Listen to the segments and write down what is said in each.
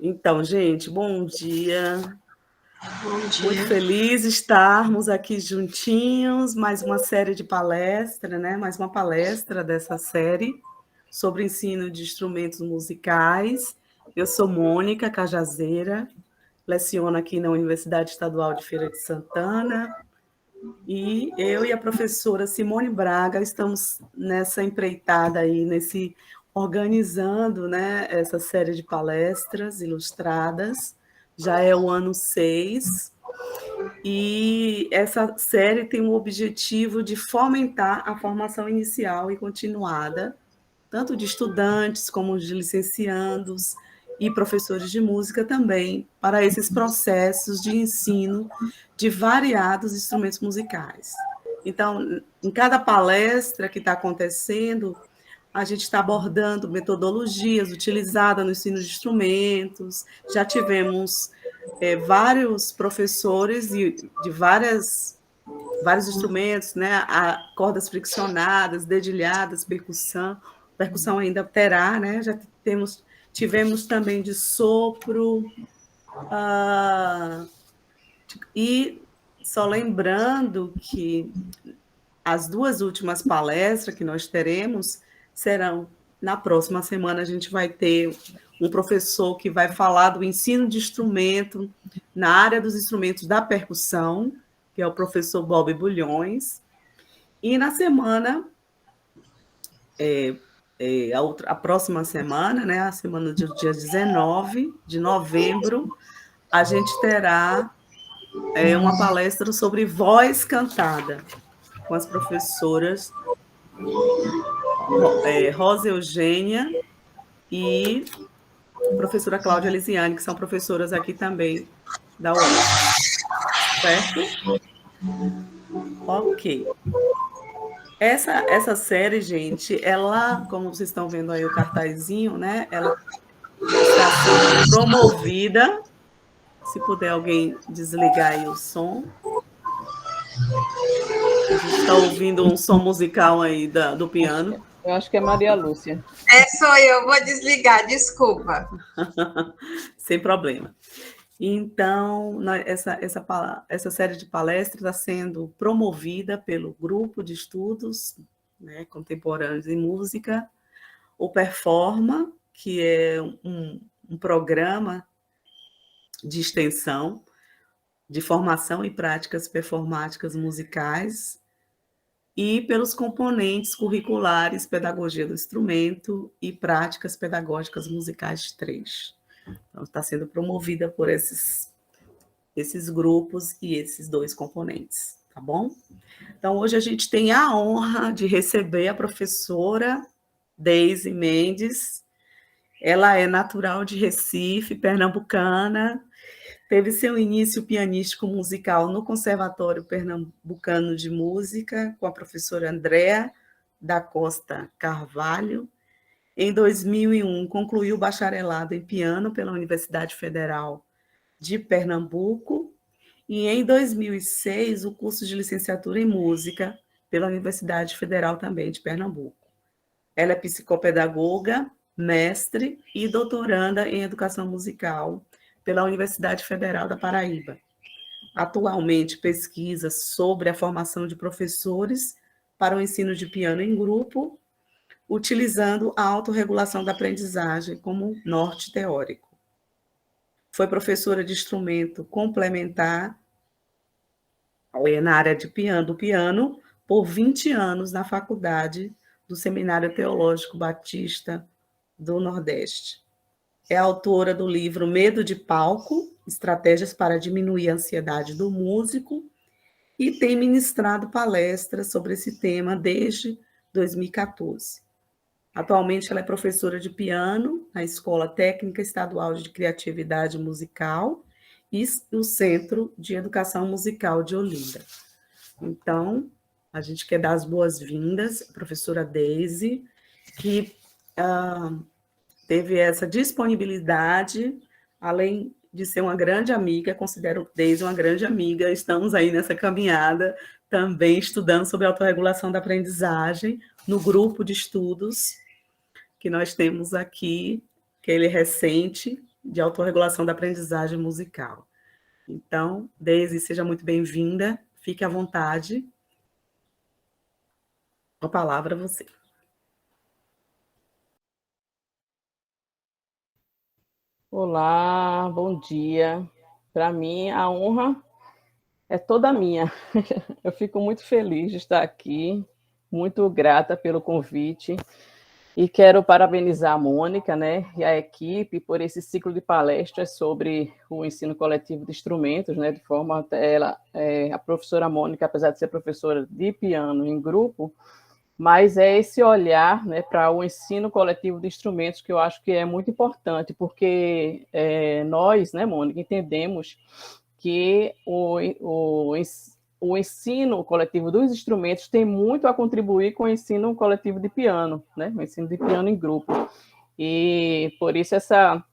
Então, gente, bom dia. Bom Muito dia. feliz de estarmos aqui juntinhos, mais uma série de palestra, né? Mais uma palestra dessa série sobre ensino de instrumentos musicais. Eu sou Mônica Cajazeira, leciono aqui na Universidade Estadual de Feira de Santana, e eu e a professora Simone Braga estamos nessa empreitada aí, organizando, né, essa série de palestras ilustradas. Já é o ano 6, e essa série tem o objetivo de fomentar a formação inicial e continuada, tanto de estudantes como de licenciandos e professores de música também, para esses processos de ensino de variados instrumentos musicais. Então, em cada palestra que está acontecendo, a gente está abordando metodologias utilizadas no ensino de instrumentos. Já tivemos vários professores de vários instrumentos, né? Cordas friccionadas, dedilhadas, percussão ainda terá, né? Já tivemos também de sopro, e só lembrando que as duas últimas palestras que nós teremos serão na próxima semana. A gente vai ter um professor que vai falar do ensino de instrumento na área dos instrumentos da percussão, que é o professor Bob Bulhões. E na semana, a próxima semana, né, a semana do dia 19 de novembro, a gente terá uma palestra sobre voz cantada, com as professoras Rosa Eugênia e a professora Cláudia Lisiane, que são professoras aqui também da UES. Certo? Ok. Essa série, gente, ela, como vocês estão vendo aí o cartazinho, né? Ela está sendo promovida. Se puder alguém desligar aí o som. A gente está ouvindo um som musical aí do piano. Eu acho que é Maria Lúcia. Sou eu, vou desligar, desculpa. Sem problema. Então, essa série de palestras está sendo promovida pelo Grupo de Estudos, né, Contemporâneos em Música, o Performa, que é um programa de extensão de formação e práticas performáticas musicais, e pelos componentes curriculares Pedagogia do Instrumento e Práticas Pedagógicas Musicais 3. Então, está sendo promovida por esses grupos e esses dois componentes, tá bom? Então, hoje a gente tem a honra de receber a professora Deise Mendes. Ela é natural de Recife, pernambucana, teve seu início pianístico musical no Conservatório Pernambucano de Música, com a professora Andréa da Costa Carvalho. Em 2001, concluiu o bacharelado em piano pela Universidade Federal de Pernambuco, e em 2006, o curso de licenciatura em música pela Universidade Federal também de Pernambuco. Ela é psicopedagoga, mestre e doutoranda em educação musical pela Universidade Federal da Paraíba. Atualmente pesquisa sobre a formação de professores para o ensino de piano em grupo, utilizando a autorregulação da aprendizagem como norte teórico. Foi professora de instrumento complementar na área do piano por 20 anos na faculdade do Seminário Teológico Batista do Nordeste. É autora do livro Medo de Palco, Estratégias para Diminuir a Ansiedade do Músico, e tem ministrado palestras sobre esse tema desde 2014. Atualmente, ela é professora de piano na Escola Técnica Estadual de Criatividade Musical e no Centro de Educação Musical de Olinda. Então, a gente quer dar as boas-vindas à professora Deise, que teve essa disponibilidade, além de ser uma grande amiga, considero Deise uma grande amiga, estamos aí nessa caminhada, também estudando sobre a autorregulação da aprendizagem, no grupo de estudos que nós temos aqui, que ele é recente, de autorregulação da aprendizagem musical. Então, Deise, seja muito bem-vinda, fique à vontade. A palavra a você. Olá, bom dia. Para mim, a honra é toda minha. Eu fico muito feliz de estar aqui, muito grata pelo convite e quero parabenizar a Mônica, né, e a equipe por esse ciclo de palestras sobre o ensino coletivo de instrumentos, né, de forma ela, a professora Mônica, apesar de ser professora de piano em grupo, mas é esse olhar, né, para o ensino coletivo de instrumentos que eu acho que é muito importante, porque nós, né, Mônica, entendemos que o ensino coletivo dos instrumentos tem muito a contribuir com o ensino coletivo de piano, né, o ensino de piano em grupo. E por isso essa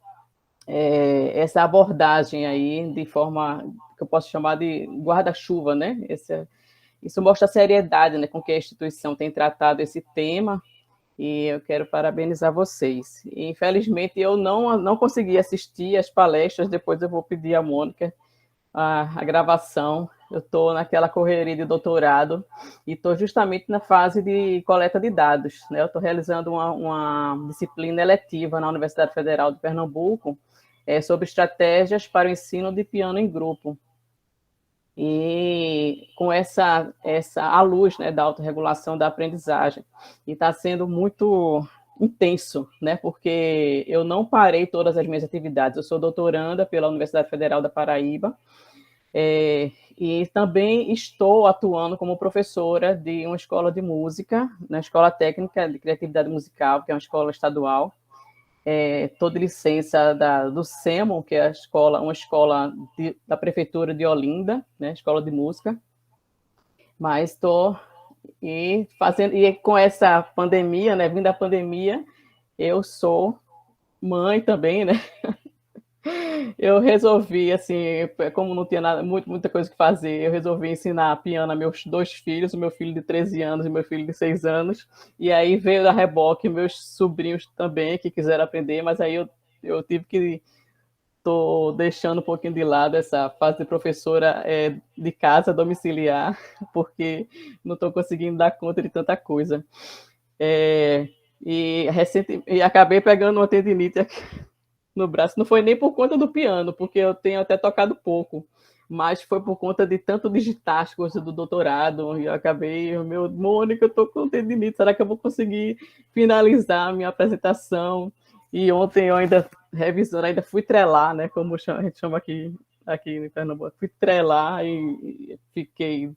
abordagem aí de forma que eu posso chamar de guarda-chuva, né, isso mostra a seriedade, né, com que a instituição tem tratado esse tema, e eu quero parabenizar vocês. E, infelizmente, eu não consegui assistir às palestras, depois eu vou pedir à Mônica a gravação. Eu estou naquela correria de doutorado e estou justamente na fase de coleta de dados, né? Eu estou realizando uma disciplina eletiva na Universidade Federal de Pernambuco sobre estratégias para o ensino de piano em grupo. E com à luz, né, da autorregulação da aprendizagem. E está sendo muito intenso, né, porque eu não parei todas as minhas atividades. Eu sou doutoranda pela Universidade Federal da Paraíba, e também estou atuando como professora de uma escola de música, na Escola Técnica de Criatividade Musical, que é uma escola estadual. Estou de licença do SEMO, que é uma escola da Prefeitura de Olinda, né, escola de música, mas estou e com essa pandemia, né, vindo da pandemia, eu sou mãe também, né? Eu resolvi, assim, como não tinha muita coisa que fazer, eu resolvi ensinar piano a meus 2 filhos, o meu filho de 13 anos e o meu filho de 6 anos, e aí veio da reboque meus sobrinhos também, que quiseram aprender, mas aí eu tive que estou deixando um pouquinho de lado essa fase de professora de casa, domiciliar, porque não estou conseguindo dar conta de tanta coisa. E acabei pegando uma tendinite aqui no braço, não foi nem por conta do piano, porque eu tenho até tocado pouco, mas foi por conta de tanto digitar as coisas do doutorado, e eu acabei, Mônica, eu estou com tendinite, será que eu vou conseguir finalizar a minha apresentação? E ontem eu ainda ainda fui trelar, né, como a gente chama aqui em Pernambuco, fui trelar e fiquei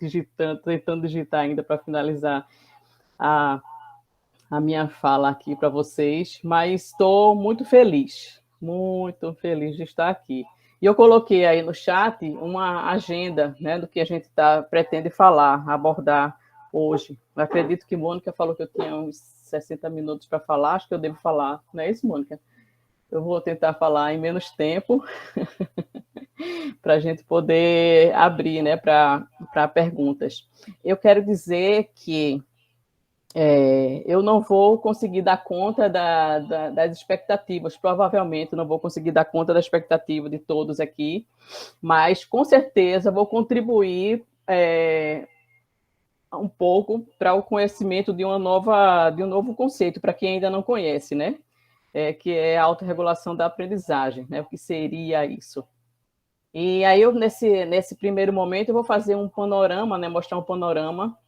tentando digitar ainda para finalizar a minha fala aqui para vocês, mas estou muito feliz de estar aqui. E eu coloquei aí no chat uma agenda, né, do que a gente pretende falar, abordar hoje. Eu acredito que Mônica falou que eu tinha uns 60 minutos para falar, acho que eu devo falar, não é isso, Mônica? Eu vou tentar falar em menos tempo, para a gente poder abrir, né, para perguntas. Eu quero dizer que eu não vou conseguir dar conta das expectativas, provavelmente não vou conseguir dar conta da expectativa de todos aqui, mas com certeza vou contribuir um pouco para o conhecimento de um novo conceito, para quem ainda não conhece, né? Que é a autorregulação da aprendizagem, né? O que seria isso? E aí, nesse primeiro momento, eu vou fazer um panorama, né? Mostrar um panorama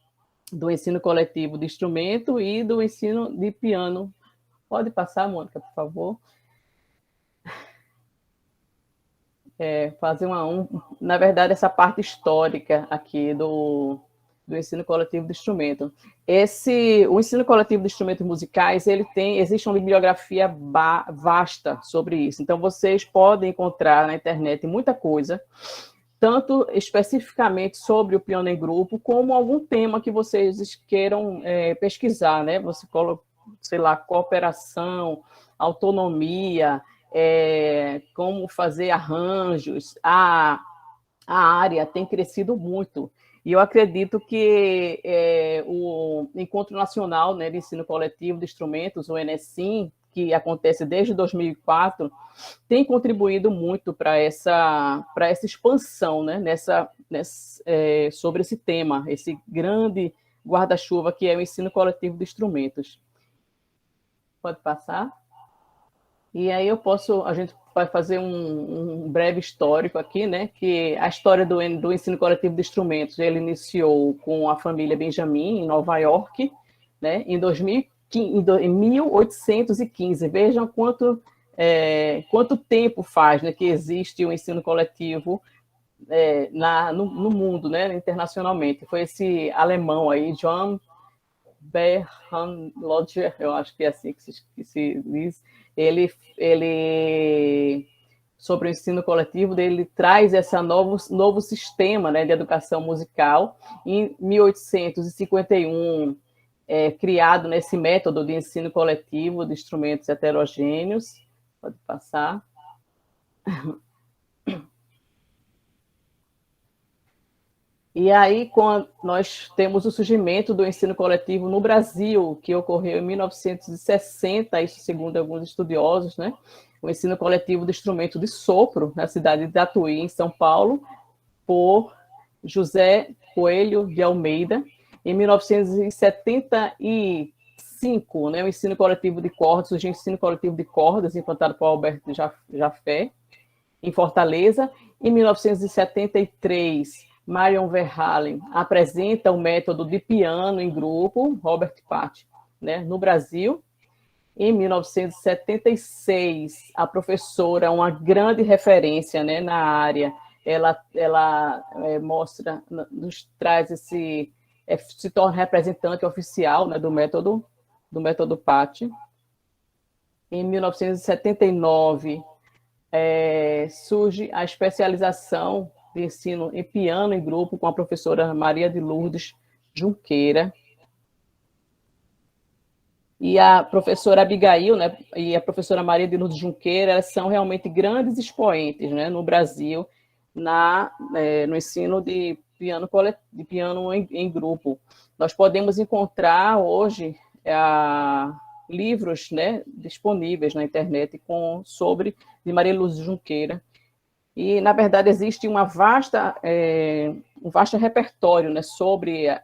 do ensino coletivo de instrumento e do ensino de piano. Pode passar, Mônica, por favor? Fazer na verdade, essa parte histórica aqui do ensino coletivo de instrumento. O ensino coletivo de instrumentos musicais, existe uma bibliografia vasta sobre isso. Então, vocês podem encontrar na internet muita coisa, tanto especificamente sobre o piano em grupo, como algum tema que vocês queiram pesquisar, né? Você coloca, sei lá, cooperação, autonomia, como fazer arranjos. A área tem crescido muito. E eu acredito que o Encontro Nacional, né, de Ensino Coletivo de Instrumentos, o ENESIM, que acontece desde 2004, tem contribuído muito para essa expansão, né, sobre esse tema, esse grande guarda-chuva que é o ensino coletivo de instrumentos. Pode passar? E aí a gente vai fazer um breve histórico aqui, né? Que a história do ensino coletivo de instrumentos, ele iniciou com a família Benjamin, em Nova York, né? Em 1815. Vejam quanto tempo faz, né, que existe o ensino coletivo no mundo, né? Internacionalmente. Foi esse alemão aí, John Bernhard, eu acho que é assim que se diz, ele sobre o ensino coletivo, ele traz esse novo sistema, né, de educação musical. Em 1851, criado nesse método de ensino coletivo de instrumentos heterogêneos. Pode passar. E aí, quando nós temos o surgimento do ensino coletivo no Brasil, que ocorreu em 1960, isso segundo alguns estudiosos, né? O ensino coletivo de instrumento de sopro, na cidade de Tatuí, em São Paulo, por José Coelho de Almeida. Em 1975, né, o ensino coletivo de cordas, surgiu o ensino coletivo de cordas, implantado por Alberto Jafé, em Fortaleza. Em 1973, Marion Verhalen apresenta o método de piano em grupo, Robert Paty, né, no Brasil. Em 1976, a professora, uma grande referência, né, na área, ela mostra, nos traz se torna representante oficial, né, do método Paty. Em 1979, surge a especialização de ensino em piano em grupo com a professora Maria de Lourdes Junqueira. E a professora Abigail, né, e a professora Maria de Lourdes Junqueira, elas são realmente grandes expoentes, né, no Brasil, no ensino de piano em grupo. Nós podemos encontrar hoje livros, né, disponíveis na internet de Maria de Lourdes Junqueira. E, na verdade, existe um vasto repertório, né,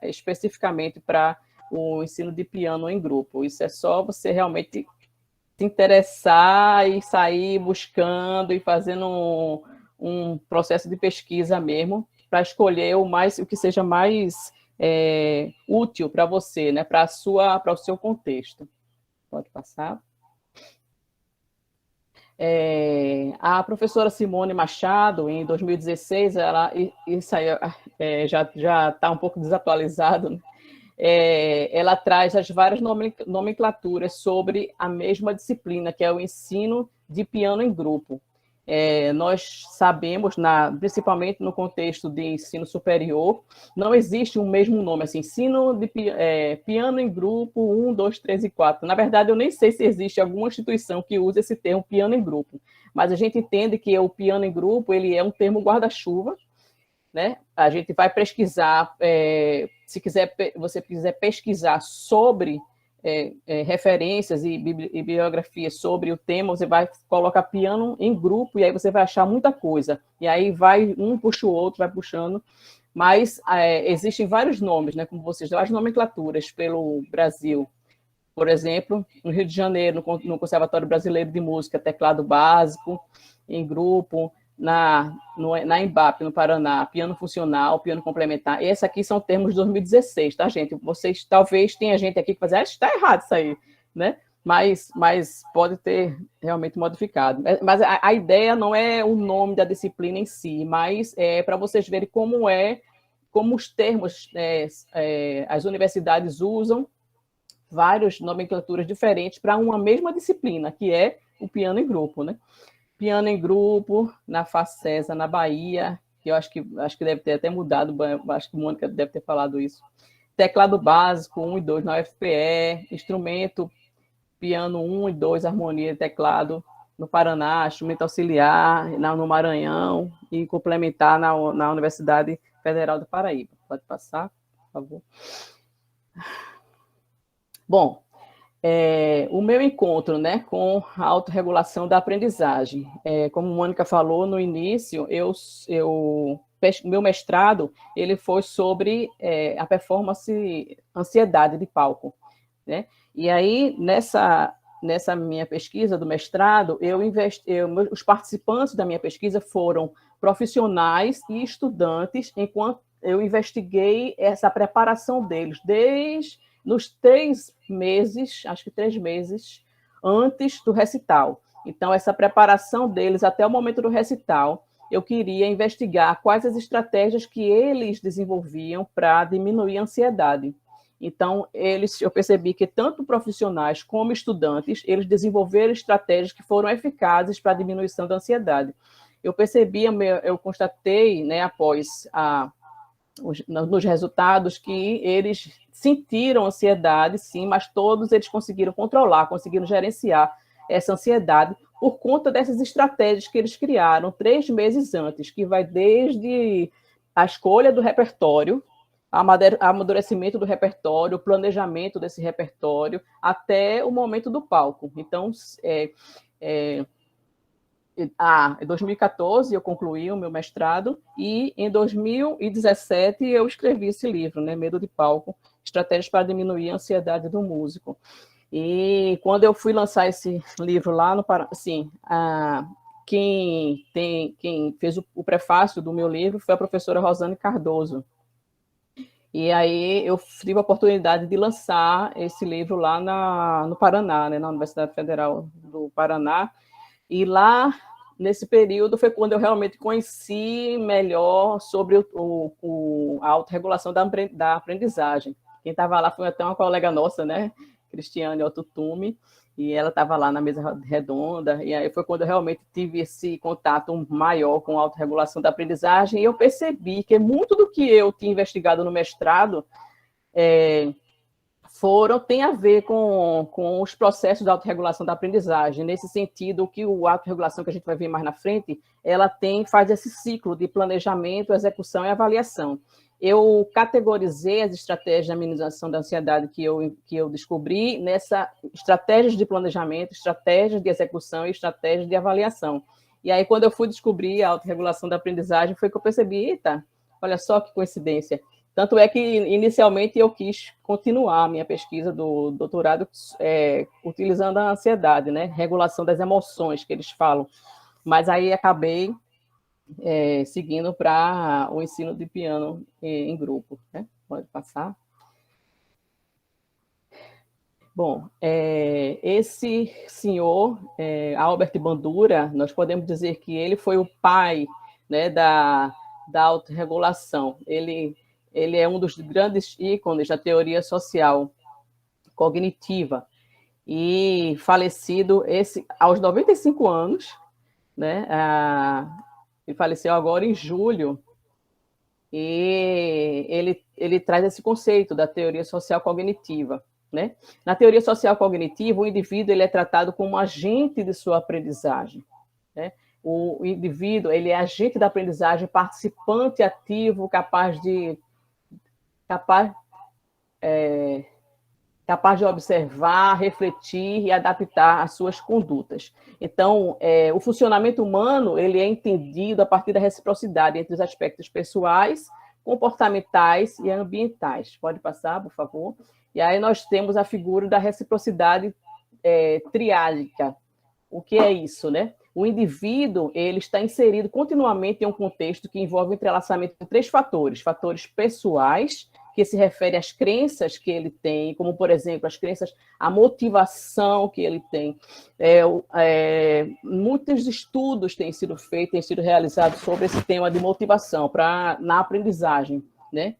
especificamente para o ensino de piano em grupo. Isso é só você realmente se interessar e sair buscando e fazendo um processo de pesquisa mesmo, para escolher o que seja mais útil para você, né, para o seu contexto. Pode passar. A professora Simone Machado, em 2016, isso aí já está um pouco desatualizado, né? Ela traz as várias nomenclaturas sobre a mesma disciplina, que é o ensino de piano em grupo. Nós sabemos, principalmente no contexto de ensino superior, não existe um mesmo nome, assim, ensino de piano em grupo 1, 2, 3 e 4. Na verdade, eu nem sei se existe alguma instituição que use esse termo piano em grupo, mas a gente entende que o piano em grupo ele é um termo guarda-chuva, né? A gente vai pesquisar, se você quiser pesquisar sobre referências e bibliografias sobre o tema, você vai colocar piano em grupo e aí você vai achar muita coisa. E aí um puxa o outro, vai puxando. Mas existem vários nomes, né, como vocês, várias nomenclaturas pelo Brasil. Por exemplo, no Rio de Janeiro, no Conservatório Brasileiro de Música, teclado básico, em grupo, na Embape, no Paraná, piano funcional, piano complementar. Esses aqui são termos de 2016, tá, gente? Vocês, talvez, tenha gente aqui que vai dizer, está errado isso aí, né? Mas pode ter realmente modificado. Mas a ideia não é o nome da disciplina em si, mas é para vocês verem como os termos, as universidades usam várias nomenclaturas diferentes para uma mesma disciplina, que é o piano em grupo, né? Piano em grupo, na Facesa, na Bahia, que eu acho que deve ter até mudado, acho que a Mônica deve ter falado isso. Teclado básico, 1 e 2 na UFPE, instrumento, piano 1 e 2, harmonia e teclado no Paraná, instrumento auxiliar no Maranhão e complementar na Universidade Federal do Paraíba. Pode passar, por favor. Bom, o meu encontro, né, com a autorregulação da aprendizagem. Como a Mônica falou no início, meu mestrado ele foi sobre a performance ansiedade de palco, né? E aí, nessa minha pesquisa do mestrado, os participantes da minha pesquisa foram profissionais e estudantes, enquanto eu investiguei essa preparação deles, desde nos 3 meses, acho que 3 meses, antes do recital. Então, essa preparação deles até o momento do recital, eu queria investigar quais as estratégias que eles desenvolviam para diminuir a ansiedade. Então, eu percebi que tanto profissionais como estudantes, eles desenvolveram estratégias que foram eficazes para a diminuição da ansiedade. Eu percebi, eu constatei, né, após nos resultados, que eles sentiram ansiedade, sim, mas todos eles conseguiram controlar, conseguiram gerenciar essa ansiedade por conta dessas estratégias que eles criaram 3 meses antes, que vai desde a escolha do repertório, amadurecimento do repertório, o planejamento desse repertório, até o momento do palco. Então, em 2014 eu concluí o meu mestrado e em 2017 eu escrevi esse livro, né, Medo de Palco, Estratégias para Diminuir a Ansiedade do Músico. E quando eu fui lançar esse livro lá no Paraná, assim, quem fez o prefácio do meu livro foi a professora Rosane Cardoso. E aí eu tive a oportunidade de lançar esse livro lá no Paraná, né, na Universidade Federal do Paraná. E lá, nesse período, foi quando eu realmente conheci melhor sobre a autorregulação da aprendizagem. Quem estava lá foi até uma colega nossa, né, Cristiane Otutume, e ela estava lá na mesa redonda, e aí foi quando eu realmente tive esse contato maior com a autorregulação da aprendizagem, e eu percebi que muito do que eu tinha investigado no mestrado tem a ver com os processos da autorregulação da aprendizagem, nesse sentido que a autorregulação que a gente vai ver mais na frente, ela faz esse ciclo de planejamento, execução e avaliação. Eu categorizei as estratégias de amenização da ansiedade que eu descobri nessa estratégias de planejamento, estratégias de execução e estratégias de avaliação. E aí, quando eu fui descobrir a autorregulação da aprendizagem, foi que eu percebi, eita, olha só que coincidência. Tanto é que, inicialmente, eu quis continuar a minha pesquisa do doutorado utilizando a ansiedade, né? Regulação das emoções, que eles falam. Mas aí acabei seguindo para o ensino de piano em grupo, né? Pode passar. Bom, esse senhor, Albert Bandura, nós podemos dizer que ele foi o pai, né, da autorregulação. Ele é um dos grandes ícones da teoria social cognitiva e falecido aos 95 anos, né? Ele faleceu agora em julho, e ele traz esse conceito da teoria social cognitiva, né? Na teoria social cognitiva, o indivíduo ele é tratado como agente de sua aprendizagem, né? O indivíduo ele é agente da aprendizagem, participante ativo, capaz de observar, refletir e adaptar as suas condutas. Então, o funcionamento humano ele é entendido a partir da reciprocidade entre os aspectos pessoais, comportamentais e ambientais. Pode passar, por favor? E aí nós temos a figura da reciprocidade triádica. O que é isso, né? O indivíduo ele está inserido continuamente em um contexto que envolve o entrelaçamento de 3 fatores. Fatores pessoais, que se refere às crenças que ele tem, como, por exemplo, as crenças, a motivação que ele tem. Muitos estudos têm sido realizados sobre esse tema de motivação na aprendizagem, né?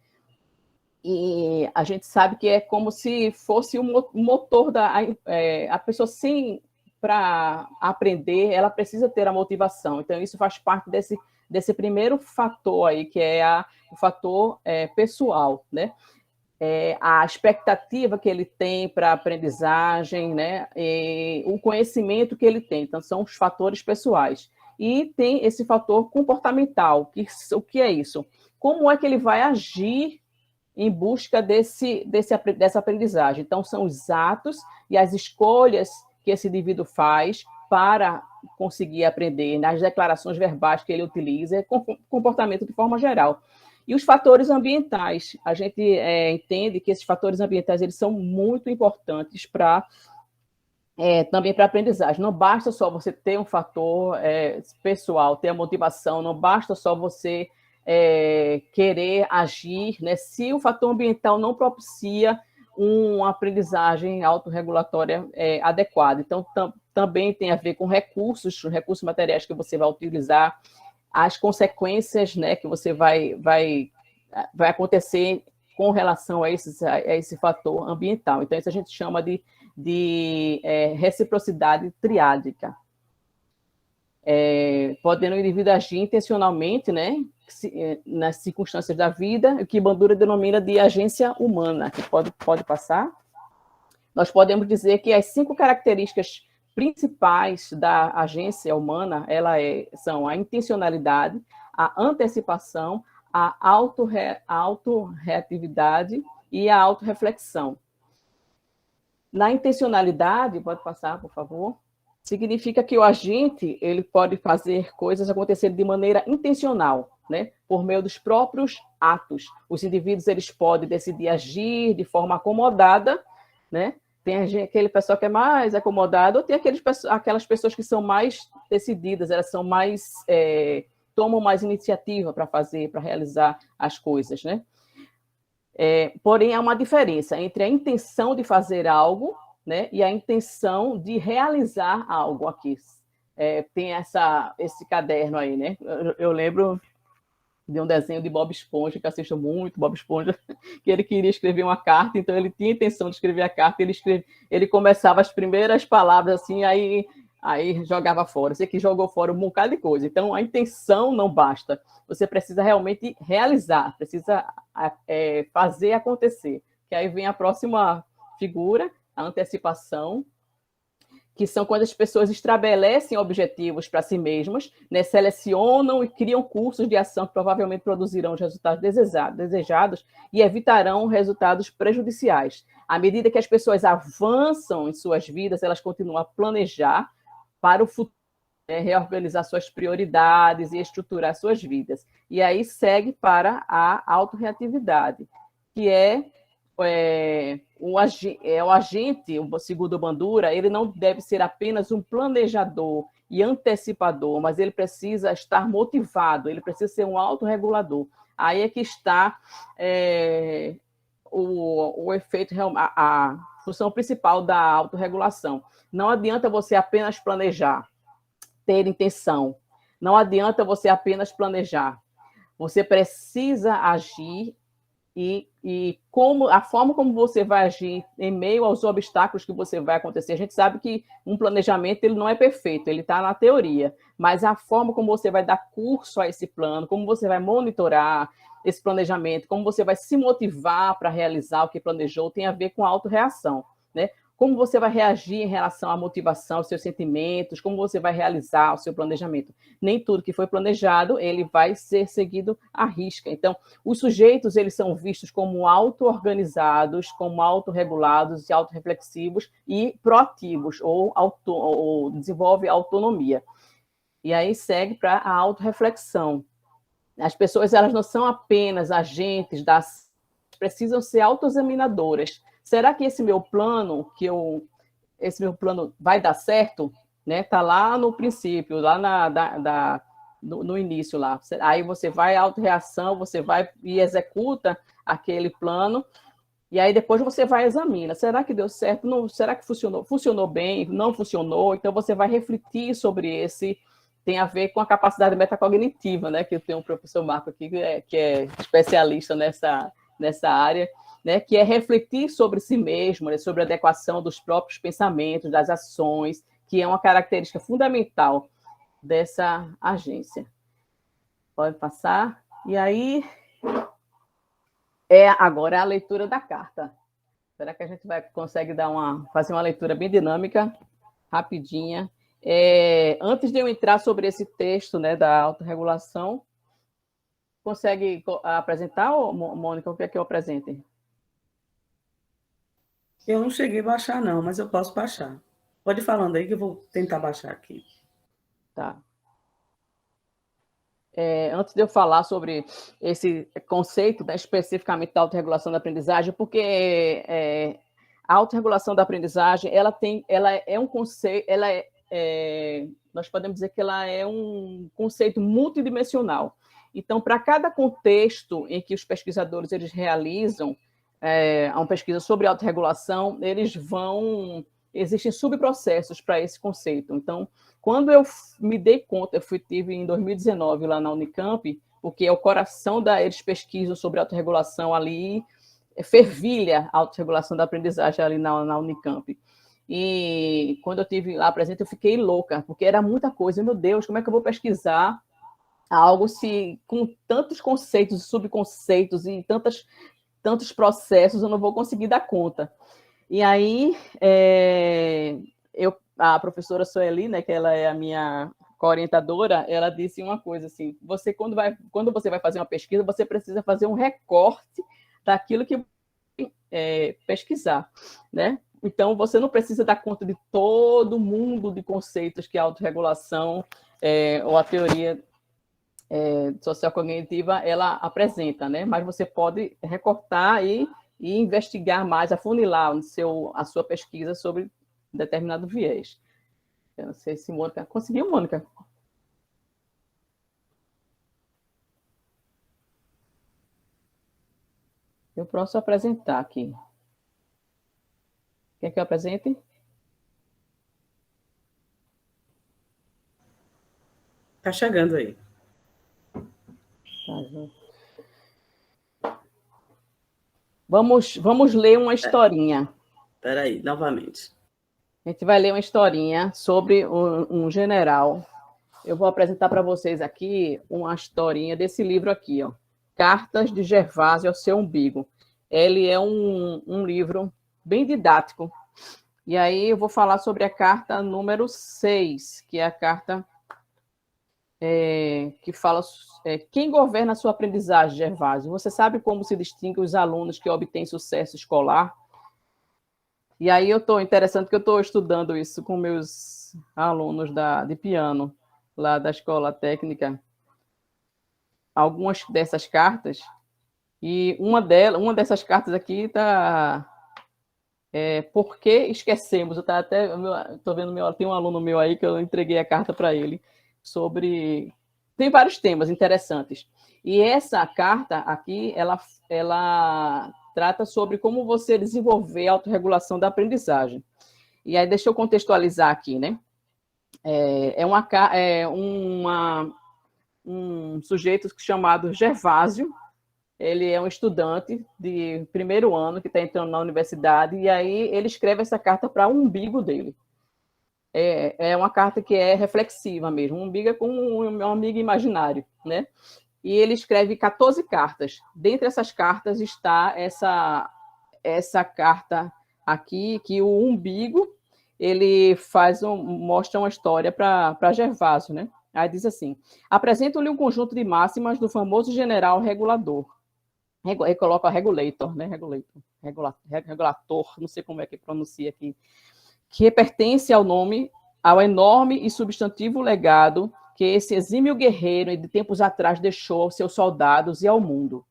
E a gente sabe que é como se fosse o motor a pessoa, sim, para aprender, ela precisa ter a motivação. Então, isso faz parte desse primeiro fator aí, que é o fator pessoal, né? A expectativa que ele tem para a aprendizagem, né? E o conhecimento que ele tem. Então, são os fatores pessoais. E tem esse fator comportamental. O que é isso? Como é que ele vai agir em busca dessa aprendizagem. Então, são os atos e as escolhas que esse indivíduo faz para conseguir aprender, nas declarações verbais que ele utiliza, comportamento de forma geral. E os fatores ambientais, a gente entende que esses fatores ambientais eles são muito importantes também para a aprendizagem. Não basta só você ter um fator pessoal, ter a motivação, não basta só você querer agir, né? Se o fator ambiental não propicia uma aprendizagem autorregulatória adequada. Então, também tem a ver com recursos materiais que você vai utilizar, as consequências, né, que você vai acontecer com relação a esse fator ambiental. Então, isso a gente chama de reciprocidade triádica. Podendo o indivíduo agir intencionalmente, né, nas circunstâncias da vida, o que Bandura denomina de agência humana, que pode passar. Nós podemos dizer que as 5 características principais da agência humana são a intencionalidade, a antecipação, a autorreatividade e a autorreflexão. Na intencionalidade, pode passar, por favor, significa que o agente ele pode fazer coisas acontecerem de maneira intencional, né? Por meio dos próprios atos. Os indivíduos eles podem decidir agir de forma acomodada, né? Tem aquele pessoal que é mais acomodado, ou tem aquelas pessoas que são mais decididas, elas são mais tomam mais iniciativa para realizar as coisas, né? Porém, há uma diferença entre a intenção de fazer algo, né, e a intenção de realizar algo aqui. Tem esse caderno aí, né? Eu lembro de um desenho de Bob Esponja, que eu assisto muito Bob Esponja, que ele queria escrever uma carta, então ele tinha a intenção de escrever a carta, ele começava as primeiras palavras assim, aí jogava fora. Você que jogou fora um bocado de coisa. Então, a intenção não basta. Você precisa realmente realizar, precisa fazer acontecer. Que aí vem a próxima figura, a antecipação, que são quando as pessoas estabelecem objetivos para si mesmas, né, selecionam e criam cursos de ação que provavelmente produzirão os resultados desejados e evitarão resultados prejudiciais. À medida que as pessoas avançam em suas vidas, elas continuam a planejar para o futuro, reorganizar suas prioridades e estruturar suas vidas. E aí segue para a autorreatividade, que o agente, segundo o Bandura, ele não deve ser apenas um planejador e antecipador, mas ele precisa estar motivado, ele precisa ser um autorregulador. Aí é que está o efeito, a função principal da autorregulação. Não adianta você apenas planejar, ter intenção. Não adianta você apenas planejar. Você precisa agir e a forma como você vai agir em meio aos obstáculos que você vai acontecer. A gente sabe que um planejamento ele não é perfeito, ele está na teoria, mas a forma como você vai dar curso a esse plano, como você vai monitorar esse planejamento, como você vai se motivar para realizar o que planejou, tem a ver com a autorreação, né? Como você vai reagir em relação à motivação, aos seus sentimentos, como você vai realizar o seu planejamento. Nem tudo que foi planejado, ele vai ser seguido à risca. Então, os sujeitos, eles são vistos como auto-organizados, como autorregulados e autorreflexivos e proativos, ou desenvolve autonomia. E aí segue para a autorreflexão. As pessoas, elas não são apenas agentes precisam ser autoexaminadoras. Será que esse meu plano vai dar certo? Né? Tá lá no princípio, lá no início lá. Aí você vai autorreação, você vai e executa aquele plano, e aí depois você vai examina. Será que deu certo? Não, será que funcionou? Funcionou bem? Não funcionou? Então você vai refletir sobre esse. Tem a ver com a capacidade metacognitiva, né? Que eu tenho um professor Marco aqui, que é especialista nessa área, né, que é refletir sobre si mesmo, né, sobre a adequação dos próprios pensamentos, das ações, que é uma característica fundamental dessa agência. Pode passar. E aí, agora a leitura da carta. Será que a gente consegue fazer uma leitura bem dinâmica, rapidinha? Antes de eu entrar sobre esse texto, né, da autorregulação, consegue apresentar, ou, Mônica, o que é que eu apresente? Eu não cheguei a baixar, não, mas eu posso baixar. Pode ir falando aí que eu vou tentar baixar aqui. Tá. Antes de eu falar sobre esse conceito, né, especificamente da autorregulação da aprendizagem, porque a autorregulação da aprendizagem, ela é um conceito, nós podemos dizer que ela é um conceito multidimensional. Então, para cada contexto em que os pesquisadores eles realizam uma pesquisa sobre autorregulação, existem subprocessos para esse conceito. Então, quando eu me dei conta, tive em 2019 lá na Unicamp, porque é o coração eles pesquisam sobre autorregulação ali, fervilha a autorregulação da aprendizagem ali na Unicamp. E quando eu estive lá presente, eu fiquei louca, porque era muita coisa. Meu Deus, como é que eu vou pesquisar algo com tantos conceitos e subconceitos e tantos processos, eu não vou conseguir dar conta. E aí, a professora Sueli, né, que ela é a minha orientadora, ela disse uma coisa assim, quando você vai fazer uma pesquisa, você precisa fazer um recorte daquilo que pesquisar, né? Então, você não precisa dar conta de todo mundo de conceitos que a autorregulação ou a teoria sociocognitiva ela apresenta, né? Mas você pode recortar e investigar mais, afunilar a sua pesquisa sobre determinado viés. Eu não sei se Mônica... Conseguiu, Mônica? Eu posso apresentar aqui. Quer que eu apresente? Tá chegando aí. Vamos ler uma historinha. Espera aí, novamente. A gente vai ler uma historinha sobre um general. Eu vou apresentar para vocês aqui uma historinha desse livro aqui, ó. Cartas de Gervásio ao seu umbigo. Ele é um livro bem didático. E aí eu vou falar sobre a carta número 6, que é a carta que fala quem governa a sua aprendizagem, Gervásio? Você sabe como se distinguem os alunos que obtêm sucesso escolar? E aí interessante que eu estou estudando isso com meus alunos de piano, lá da escola técnica, algumas dessas cartas, e uma dessas cartas aqui está por que esquecemos? Estou vendo, tem um aluno meu aí que eu entreguei a carta para ele, tem vários temas interessantes. E essa carta aqui, ela trata sobre como você desenvolver a autorregulação da aprendizagem. E aí, deixa eu contextualizar aqui, né? Um sujeito chamado Gervásio, ele é um estudante de primeiro ano que está entrando na universidade, e aí ele escreve essa carta para o umbigo dele. É uma carta que é reflexiva mesmo, um umbigo é como um amigo imaginário, né? E ele escreve 14 cartas. Dentre essas cartas está essa carta aqui, que o umbigo, ele mostra uma história para Gervásio, né? Aí diz assim, apresento-lhe um conjunto de máximas do famoso general regulador. Ele coloca regulator, né? Regulator, não sei como é que pronuncia aqui, que pertence ao enorme e substantivo legado que esse exímio guerreiro de tempos atrás deixou aos seus soldados e ao mundo.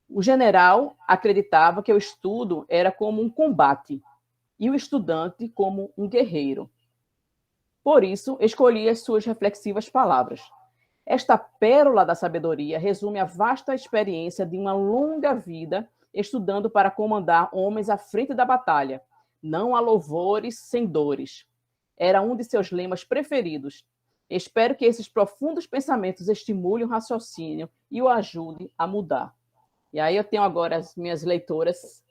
O general acreditava que o estudo era como um combate e o estudante como um guerreiro. Por isso, escolhi as suas reflexivas palavras. Esta pérola da sabedoria resume a vasta experiência de uma longa vida estudando para comandar homens à frente da batalha. Não há louvores sem dores. Era um de seus lemas preferidos. Espero que esses profundos pensamentos estimulem o raciocínio e o ajudem a mudar. E aí eu tenho agora as minhas leitoras,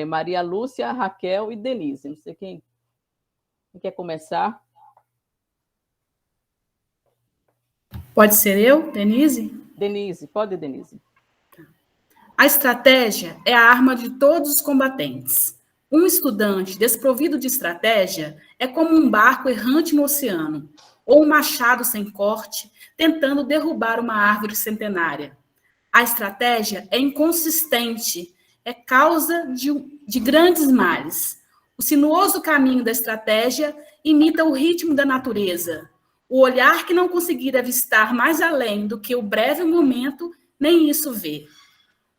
Maria Lúcia, Raquel e Denise. Não sei quem quer começar. Pode ser eu, Denise? Denise, pode, Denise. A estratégia é a arma de todos os combatentes. Um estudante desprovido de estratégia é como um barco errante no oceano. ou um machado sem corte, tentando derrubar uma árvore centenária. A estratégia é inconsistente, é causa de grandes males. O sinuoso caminho da estratégia imita o ritmo da natureza. O olhar que não conseguir avistar mais além do que o breve momento, nem isso vê.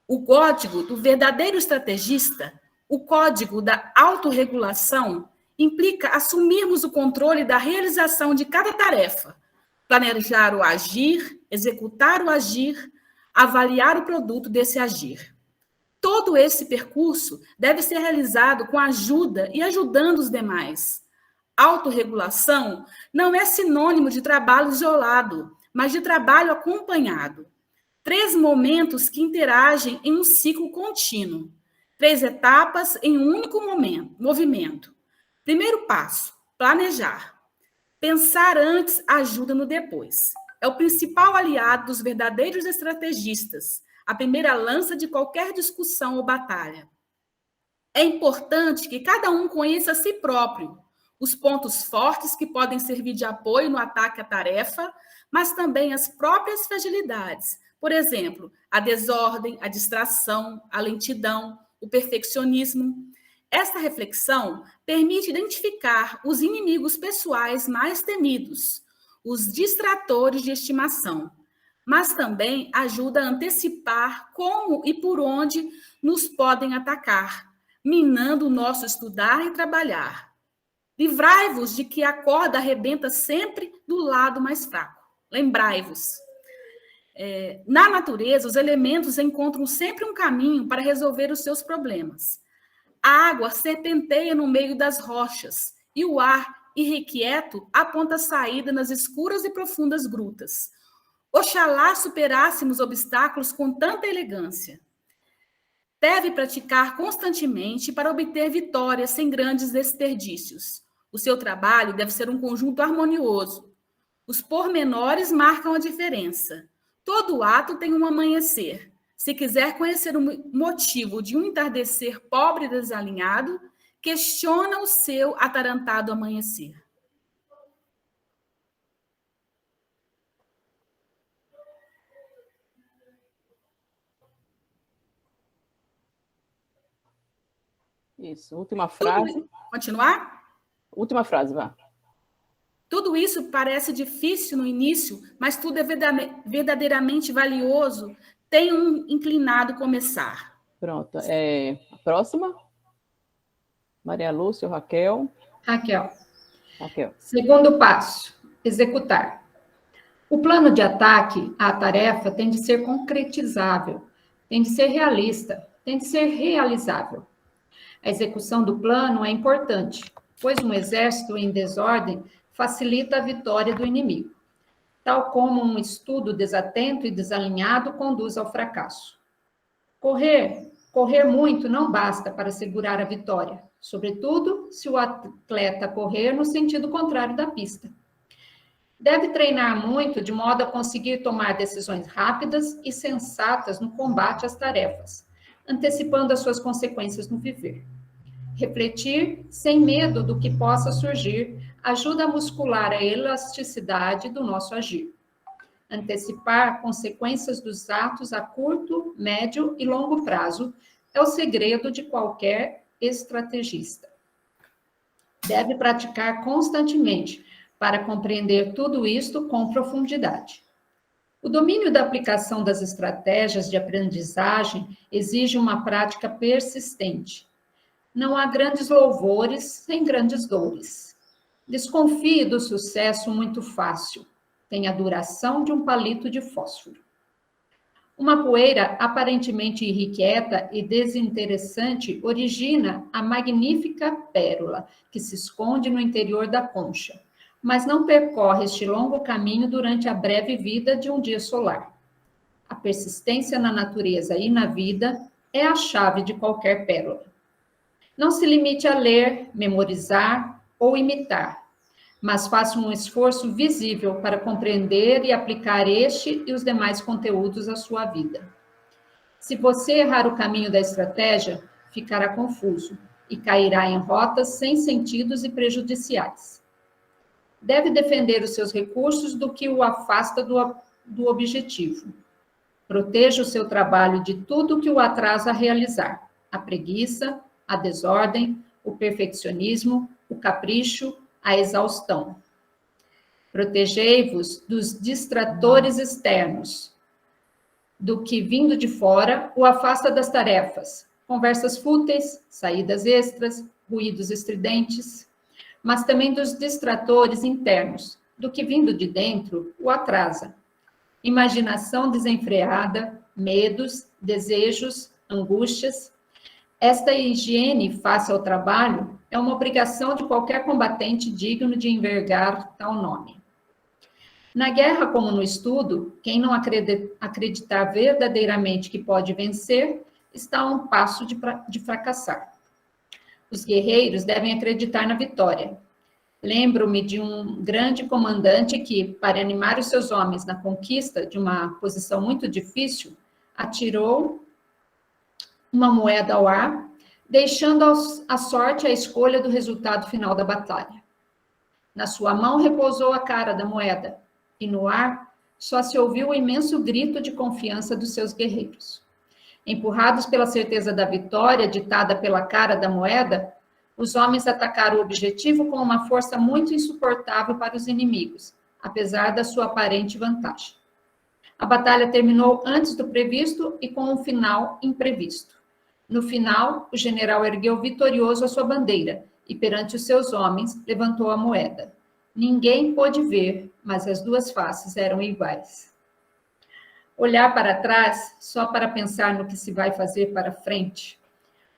O código do verdadeiro estrategista, o código da autorregulação, implica assumirmos o controle da realização de cada tarefa, planejar o agir, executar o agir, avaliar o produto desse agir. Todo esse percurso deve ser realizado com ajuda e ajudando os demais. Autorregulação não é sinônimo de trabalho isolado, mas de trabalho acompanhado. 3 momentos que interagem em um ciclo contínuo. 3 etapas em um único movimento. Primeiro passo, planejar. Pensar antes ajuda no depois. É o principal aliado dos verdadeiros estrategistas, a primeira lança de qualquer discussão ou batalha. É importante que cada um conheça a si próprio, os pontos fortes que podem servir de apoio no ataque à tarefa, mas também as próprias fragilidades. Por exemplo, a desordem, a distração, a lentidão, o perfeccionismo. Esta reflexão permite identificar os inimigos pessoais mais temidos, os distratores de estimação, mas também ajuda a antecipar como e por onde nos podem atacar, minando o nosso estudar e trabalhar. Livrai-vos de que a corda arrebenta sempre do lado mais fraco. Lembrai-vos. Na natureza, os elementos encontram sempre um caminho para resolver os seus problemas. A água serpenteia no meio das rochas e o ar irrequieto aponta saída nas escuras e profundas grutas. Oxalá superássemos obstáculos com tanta elegância. Deve praticar constantemente para obter vitórias sem grandes desperdícios. O seu trabalho deve ser um conjunto harmonioso. Os pormenores marcam a diferença. Todo ato tem um amanhecer. Se quiser conhecer o motivo de um entardecer pobre e desalinhado, questiona o seu atarantado amanhecer. Isso, última frase. Continuar? Última frase, vá. Tudo isso parece difícil no início, mas tudo é verdadeiramente valioso. Tem um inclinado começar. Pronto. A próxima? Maria Lúcia ou Raquel? Raquel. Raquel. Segundo passo, executar. O plano de ataque à tarefa tem de ser concretizável, tem de ser realista, tem de ser realizável. A execução do plano é importante, pois um exército em desordem facilita a vitória do inimigo, tal como um estudo desatento e desalinhado conduz ao fracasso. Correr muito não basta para segurar a vitória, sobretudo se o atleta correr no sentido contrário da pista. Deve treinar muito de modo a conseguir tomar decisões rápidas e sensatas no combate às tarefas, antecipando as suas consequências no viver. Refletir sem medo do que possa surgir ajuda a muscular a elasticidade do nosso agir. Antecipar consequências dos atos a curto, médio e longo prazo é o segredo de qualquer estrategista. Deve praticar constantemente para compreender tudo isto com profundidade. O domínio da aplicação das estratégias de aprendizagem exige uma prática persistente. Não há grandes louvores sem grandes dores. Desconfie do sucesso muito fácil. Tem a duração de um palito de fósforo. Uma poeira aparentemente irrequieta e desinteressante origina a magnífica pérola que se esconde no interior da concha, mas não percorre este longo caminho durante a breve vida de um dia solar. A persistência na natureza e na vida é a chave de qualquer pérola. Não se limite a ler, memorizar ou imitar, mas faça um esforço visível para compreender e aplicar este e os demais conteúdos à sua vida. Se você errar o caminho da estratégia, ficará confuso e cairá em rotas sem sentidos e prejudiciais. Deve defender os seus recursos do que o afasta do objetivo. Proteja o seu trabalho de tudo que o atrasa a realizar. A preguiça, a desordem, o perfeccionismo, o capricho, a exaustão. Protegei-vos dos distratores externos, do que vindo de fora o afasta das tarefas, conversas fúteis, saídas extras, ruídos estridentes, mas também dos distratores internos, do que vindo de dentro o atrasa. Imaginação desenfreada, medos, desejos, angústias. Esta higiene face ao trabalho é uma obrigação de qualquer combatente digno de envergar tal nome. Na guerra, como no estudo, quem não acreditar verdadeiramente que pode vencer, está a um passo de fracassar. Os guerreiros devem acreditar na vitória. Lembro-me de um grande comandante que, para animar os seus homens na conquista de uma posição muito difícil, atirou uma moeda ao ar, deixando à sorte a escolha do resultado final da batalha. Na sua mão repousou a cara da moeda, e no ar só se ouviu o imenso grito de confiança dos seus guerreiros. Empurrados pela certeza da vitória ditada pela cara da moeda, os homens atacaram o objetivo com uma força muito insuportável para os inimigos, apesar da sua aparente vantagem. A batalha terminou antes do previsto e com um final imprevisto. No final, o general ergueu vitorioso a sua bandeira e, perante os seus homens, levantou a moeda. Ninguém pôde ver, mas as duas faces eram iguais. Olhar para trás só para pensar no que se vai fazer para frente.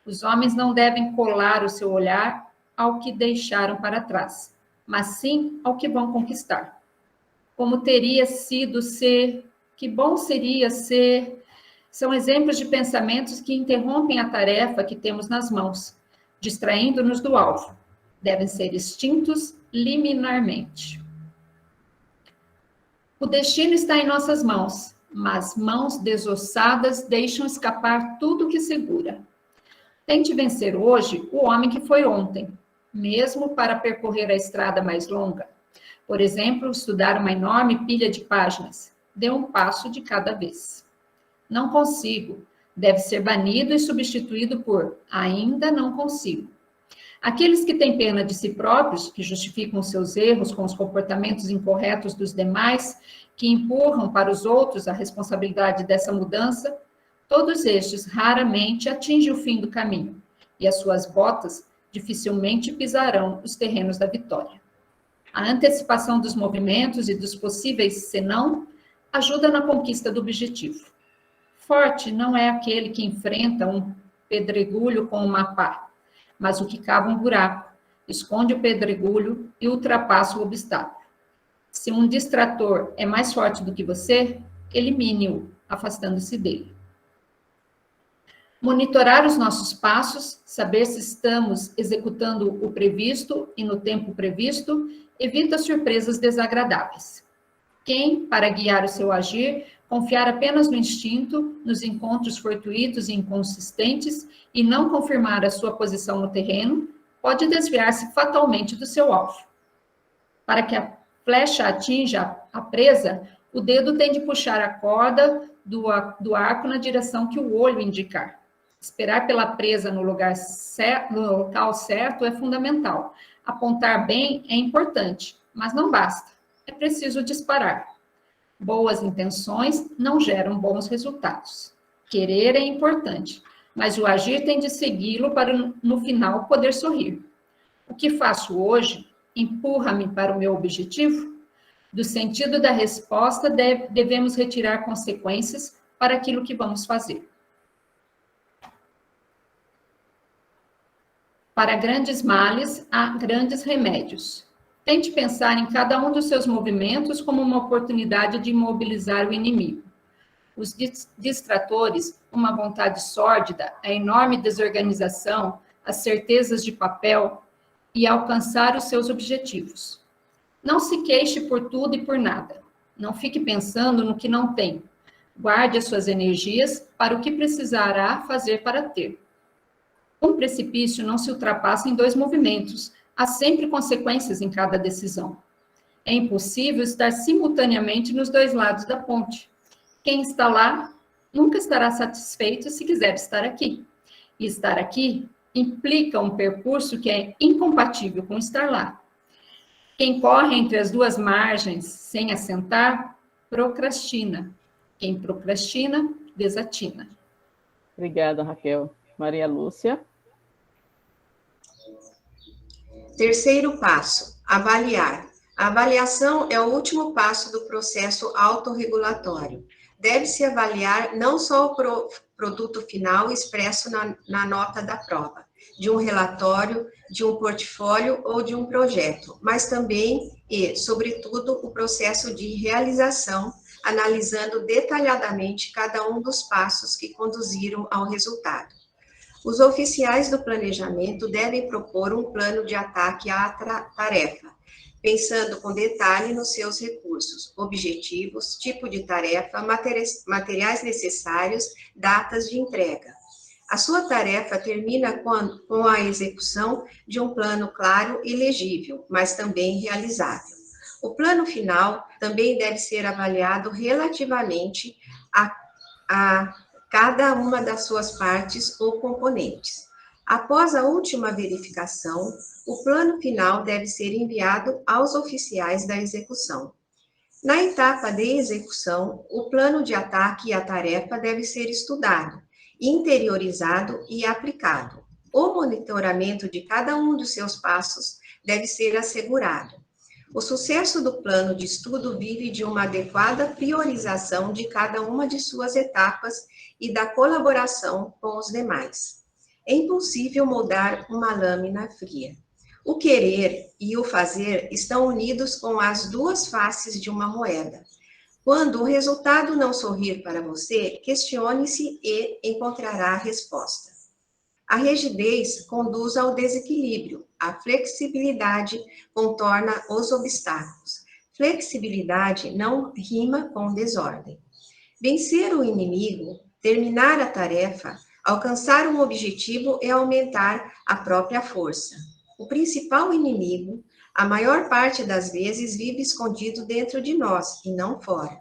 Os homens não devem colar o seu olhar ao que deixaram para trás, mas sim ao que vão conquistar. Como teria sido ser, que bom seria ser, são exemplos de pensamentos que interrompem a tarefa que temos nas mãos, distraindo-nos do alvo. Devem ser extintos liminarmente. O destino está em nossas mãos, mas mãos desossadas deixam escapar tudo que segura. Tente vencer hoje o homem que foi ontem, mesmo para percorrer a estrada mais longa. Por exemplo, estudar uma enorme pilha de páginas. Dê um passo de cada vez. Não consigo. Deve ser banido e substituído por ainda não consigo. Aqueles que têm pena de si próprios, que justificam seus erros com os comportamentos incorretos dos demais, que empurram para os outros a responsabilidade dessa mudança, todos estes raramente atingem o fim do caminho, e as suas botas dificilmente pisarão os terrenos da vitória. A antecipação dos movimentos e dos possíveis senão ajuda na conquista do objetivo. Forte não é aquele que enfrenta um pedregulho com uma pá, mas o que cava um buraco, esconde o pedregulho e ultrapassa o obstáculo. Se um distrator é mais forte do que você, elimine-o, afastando-se dele. Monitorar os nossos passos, saber se estamos executando o previsto e no tempo previsto, evita surpresas desagradáveis. Quem, para guiar o seu agir, confiar apenas no instinto, nos encontros fortuitos e inconsistentes e não confirmar a sua posição no terreno, pode desviar-se fatalmente do seu alvo. Para que a flecha atinja a presa, o dedo tem de puxar a corda do arco na direção que o olho indicar. Esperar pela presa no local certo é fundamental. Apontar bem é importante, mas não basta. É preciso disparar. Boas intenções não geram bons resultados. Querer é importante, mas o agir tem de segui-lo para, no final, poder sorrir. O que faço hoje empurra-me para o meu objetivo? Do sentido da resposta, devemos retirar consequências para aquilo que vamos fazer. Para grandes males, há grandes remédios. Tente pensar em cada um dos seus movimentos como uma oportunidade de imobilizar o inimigo. Os distratores, uma vontade sórdida, a enorme desorganização, as certezas de papel e alcançar os seus objetivos. Não se queixe por tudo e por nada. Não fique pensando no que não tem. Guarde as suas energias para o que precisará fazer para ter. Um precipício não se ultrapassa em 2 movimentos. Há sempre consequências em cada decisão. É impossível estar simultaneamente nos dois lados da ponte. Quem está lá nunca estará satisfeito se quiser estar aqui. E estar aqui implica um percurso que é incompatível com estar lá. Quem corre entre as duas margens sem assentar, procrastina. Quem procrastina, desatina. Obrigada, Raquel. Maria Lúcia. Terceiro passo, avaliar. A avaliação é o último passo do processo autorregulatório. Deve-se avaliar não só o produto final expresso na nota da prova, de um relatório, de um portfólio ou de um projeto, mas também e, sobretudo, o processo de realização, analisando detalhadamente cada um dos passos que conduziram ao resultado. Os oficiais do planejamento devem propor um plano de ataque à tarefa, pensando com detalhe nos seus recursos, objetivos, tipo de tarefa, materiais necessários, datas de entrega. A sua tarefa termina com a execução de um plano claro e legível, mas também realizável. O plano final também deve ser avaliado relativamente a cada uma das suas partes ou componentes. Após a última verificação, o plano final deve ser enviado aos oficiais da execução. Na etapa de execução, o plano de ataque à tarefa deve ser estudado, interiorizado e aplicado. O monitoramento de cada um dos seus passos deve ser assegurado. O sucesso do plano de estudo vive de uma adequada priorização de cada uma de suas etapas e da colaboração com os demais. É impossível moldar uma lâmina fria. O querer e o fazer estão unidos com as duas faces de uma moeda. Quando o resultado não sorrir para você, questione-se e encontrará a resposta. A rigidez conduz ao desequilíbrio, a flexibilidade contorna os obstáculos. Flexibilidade não rima com desordem. Vencer o inimigo, terminar a tarefa, alcançar um objetivo é aumentar a própria força. O principal inimigo, a maior parte das vezes, vive escondido dentro de nós e não fora.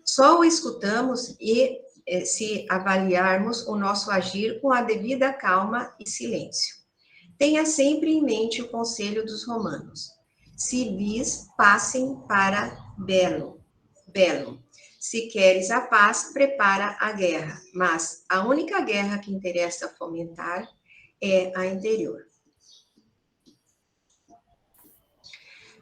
Só o escutamos e se avaliarmos o nosso agir com a devida calma e silêncio. Tenha sempre em mente o conselho dos romanos. Se vis, passem para bellum. Se queres a paz, prepara a guerra. Mas a única guerra que interessa fomentar é a interior.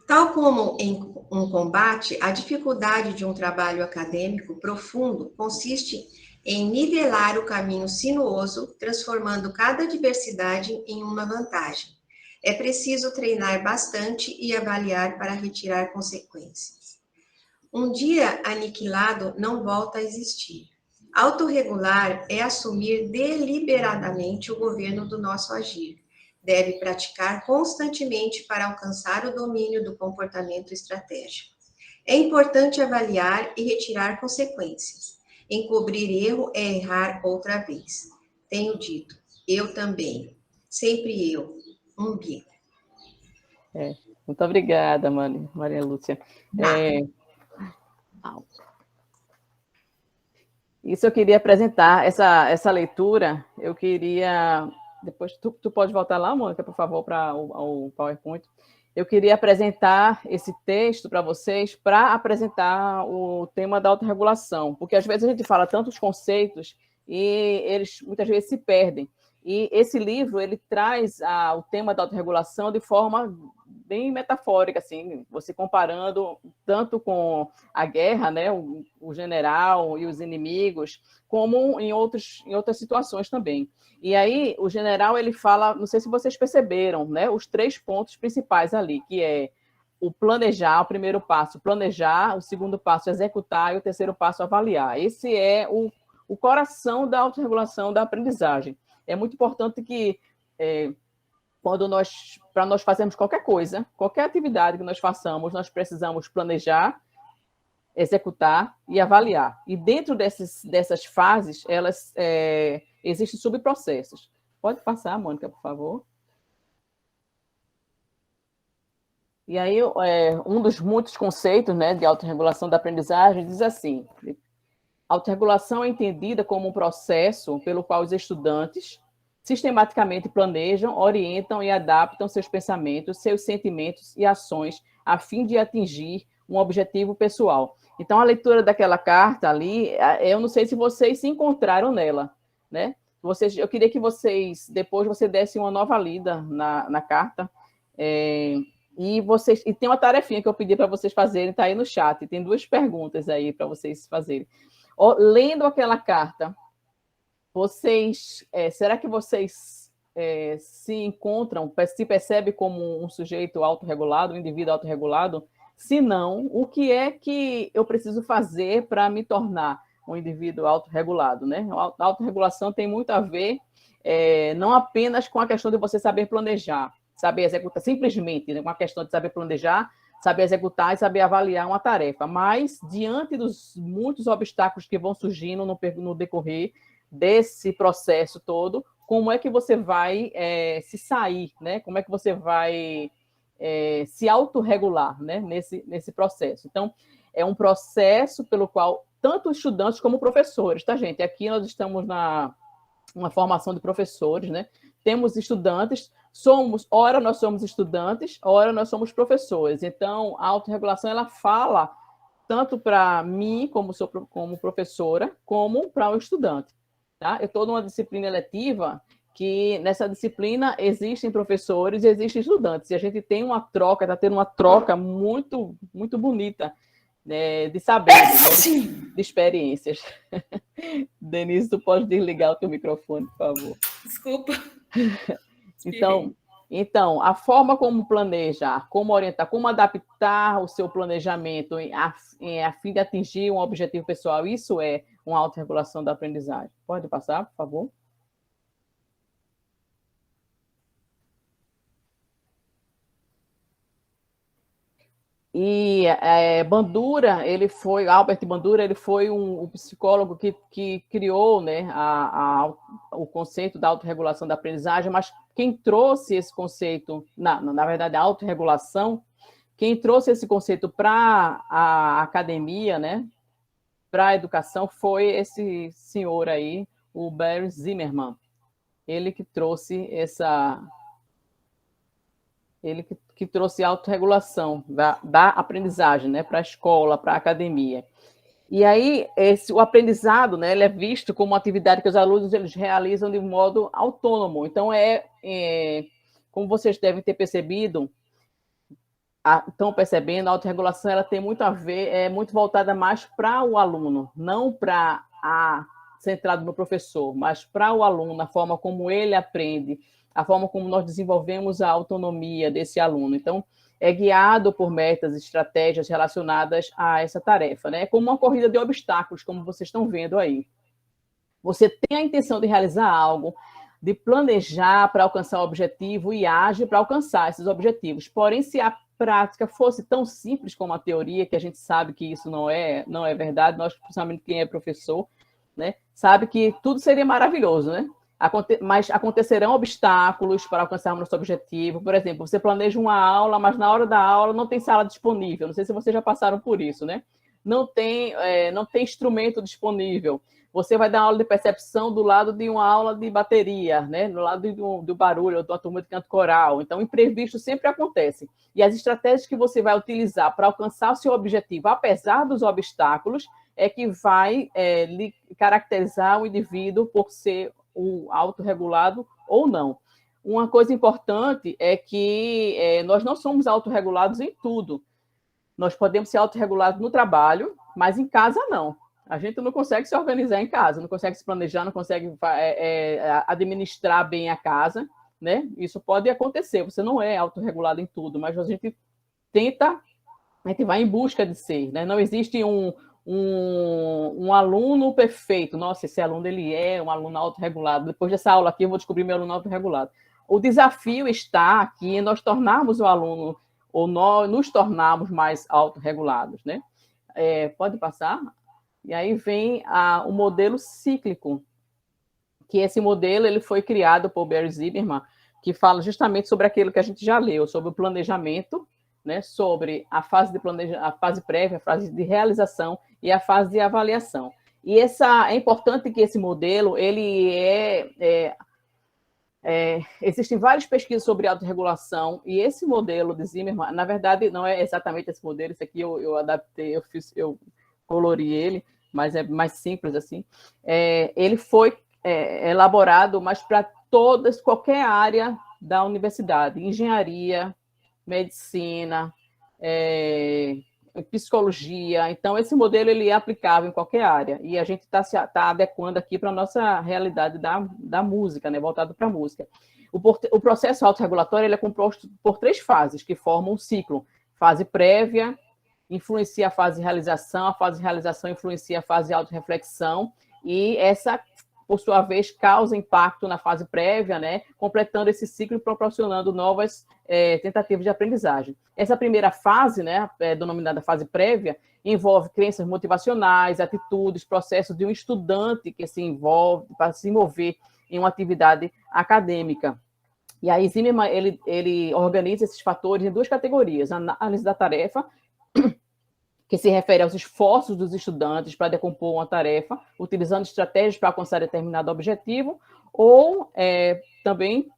Tal como em um combate, a dificuldade de um trabalho acadêmico profundo consiste em nivelar o caminho sinuoso, transformando cada adversidade em uma vantagem. É preciso treinar bastante e avaliar para retirar consequências. Um dia aniquilado não volta a existir. Autorregular é assumir deliberadamente o governo do nosso agir. Deve praticar constantemente para alcançar o domínio do comportamento estratégico. É importante avaliar e retirar consequências. Encobrir erro é errar outra vez. Tenho dito, eu também. Sempre eu. Umbigo. Muito obrigada, Maria Lúcia. Isso eu queria apresentar, essa leitura, eu queria... Depois, tu pode voltar lá, Mônica, por favor, para o PowerPoint. Eu queria apresentar esse texto para vocês, para apresentar o tema da autorregulação, porque às vezes a gente fala tantos conceitos e eles muitas vezes se perdem. E esse livro, ele traz o tema da autorregulação de forma bem metafórica, assim, você comparando tanto com a guerra, né, o general e os inimigos, como em outras situações também. E aí, o general, ele fala, não sei se vocês perceberam, né, os 3 pontos principais ali, que é o planejar, o primeiro passo, planejar, o segundo passo, executar, e o terceiro passo, avaliar. Esse é o coração da autorregulação da aprendizagem. É muito importante que, para nós fazermos qualquer coisa, qualquer atividade que nós façamos, nós precisamos planejar, executar e avaliar. E dentro dessas fases, existem subprocessos. Pode passar, Mônica, por favor. E aí, um dos muitos conceitos, né, de autorregulação da aprendizagem diz assim: autorregulação é entendida como um processo pelo qual os estudantes sistematicamente planejam, orientam e adaptam seus pensamentos, seus sentimentos e ações a fim de atingir um objetivo pessoal. Então, a leitura daquela carta ali, eu não sei se vocês se encontraram nela, né? Eu queria que vocês, depois, você desse uma nova lida na carta, e tem uma tarefinha que eu pedi para vocês fazerem, está aí no chat, tem 2 perguntas aí para vocês fazerem. Lendo aquela carta, será que vocês se encontram, se percebem como um sujeito autorregulado, um indivíduo autorregulado? Se não, o que é que eu preciso fazer para me tornar um indivíduo autorregulado, né? A autorregulação tem muito a ver não apenas com a questão de você saber planejar, saber executar, simplesmente, né, com a questão de saber planejar, saber executar e saber avaliar uma tarefa, mas diante dos muitos obstáculos que vão surgindo no decorrer desse processo todo, como é que você vai se sair, né? Como é que você vai se autorregular, né? nesse processo. Então, é um processo pelo qual tanto estudantes como professores, tá, gente? Aqui nós estamos uma formação de professores, né? Temos estudantes, ora nós somos estudantes, ora nós somos professores. Então, a autorregulação, ela fala tanto para mim, como professora, como para o estudante. Tá? Eu estou numa disciplina eletiva que, nessa disciplina, existem professores e existem estudantes. E a gente tem uma troca, está tendo uma troca muito, muito bonita, né, de saberes, né, de experiências. Denise, tu pode desligar o teu microfone, por favor. Desculpa. Então, a forma como planejar, como orientar, como adaptar o seu planejamento a fim de atingir um objetivo pessoal, isso é uma autorregulação da aprendizagem. Pode passar, por favor? E Bandura, Albert Bandura, ele foi um psicólogo que criou, né, o conceito da autorregulação da aprendizagem, mas quem trouxe esse conceito, na verdade, a autorregulação, quem trouxe esse conceito para a academia, né, para a educação, foi esse senhor aí, o Barry Zimmerman. Ele que trouxe que trouxe a autorregulação da aprendizagem, né, para a escola, para a academia. E aí, o aprendizado, né, ele é visto como uma atividade que os alunos eles realizam de modo autônomo. Então, como vocês devem ter percebido, estão percebendo, a autorregulação ela tem muito a ver, é muito voltada mais para o aluno, não centrado no professor, mas para o aluno, a forma como ele aprende, a forma como nós desenvolvemos a autonomia desse aluno. Então, é guiado por metas, estratégias relacionadas a essa tarefa, né? É como uma corrida de obstáculos, como vocês estão vendo aí. Você tem a intenção de realizar algo, de planejar para alcançar o objetivo e age para alcançar esses objetivos. Porém, se a prática fosse tão simples como a teoria, que a gente sabe que isso não é verdade, nós, principalmente quem é professor, né, sabe que tudo seria maravilhoso, né? Mas acontecerão obstáculos para alcançarmos nosso objetivo. Por exemplo, você planeja uma aula, mas na hora da aula não tem sala disponível. Não sei se vocês já passaram por isso, né? Não tem instrumento disponível. Você vai dar aula de percepção do lado de uma aula de bateria, né? Do lado do barulho, ou de uma turma de canto coral. Então, imprevistos sempre acontecem. E as estratégias que você vai utilizar para alcançar o seu objetivo, apesar dos obstáculos, é que vai lhe caracterizar o indivíduo por ser o autorregulado ou não. Uma coisa importante é que nós não somos autorregulados em tudo. Nós podemos ser autorregulados no trabalho, mas em casa não. A gente não consegue se organizar em casa, não consegue se planejar, não consegue administrar bem a casa, né? Isso pode acontecer, você não é autorregulado em tudo, mas a gente vai em busca de ser, né? Não existe um aluno perfeito. Nossa, esse aluno ele é um aluno autorregulado. Depois dessa aula aqui, eu vou descobrir meu aluno autorregulado. O desafio está aqui em nós tornarmos o aluno, ou nós nos tornarmos mais autorregulados, né? Pode passar? E aí vem o modelo cíclico, que esse modelo ele foi criado por Barry Zimmerman, que fala justamente sobre aquilo que a gente já leu, sobre o planejamento, né, sobre a fase de a fase prévia, a fase de realização e a fase de avaliação. E é importante que esse modelo, existem várias pesquisas sobre autorregulação, e esse modelo de Zimmermann, na verdade, não é exatamente esse modelo, esse aqui eu adaptei, eu colori ele, mas é mais simples assim. Ele foi elaborado, mas para qualquer área da universidade, engenharia, medicina, psicologia. Então, esse modelo ele é aplicável em qualquer área, e a gente está adequando aqui para a nossa realidade da música, né, voltado para a música. O processo autorregulatório ele é composto por 3 fases, que formam um ciclo. Fase prévia, influencia a fase de realização, a fase de realização influencia a fase de autorreflexão, e essa, por sua vez, causa impacto na fase prévia, né, completando esse ciclo e proporcionando novas tentativas de aprendizagem. Essa primeira fase, né, denominada fase prévia, envolve crenças motivacionais, atitudes, processos de um estudante que se envolve para se envolver em uma atividade acadêmica. E aí Zimmermann, ele organiza esses fatores em 2 categorias: a análise da tarefa, que se refere aos esforços dos estudantes para decompor uma tarefa, utilizando estratégias para alcançar determinado objetivo, ou também,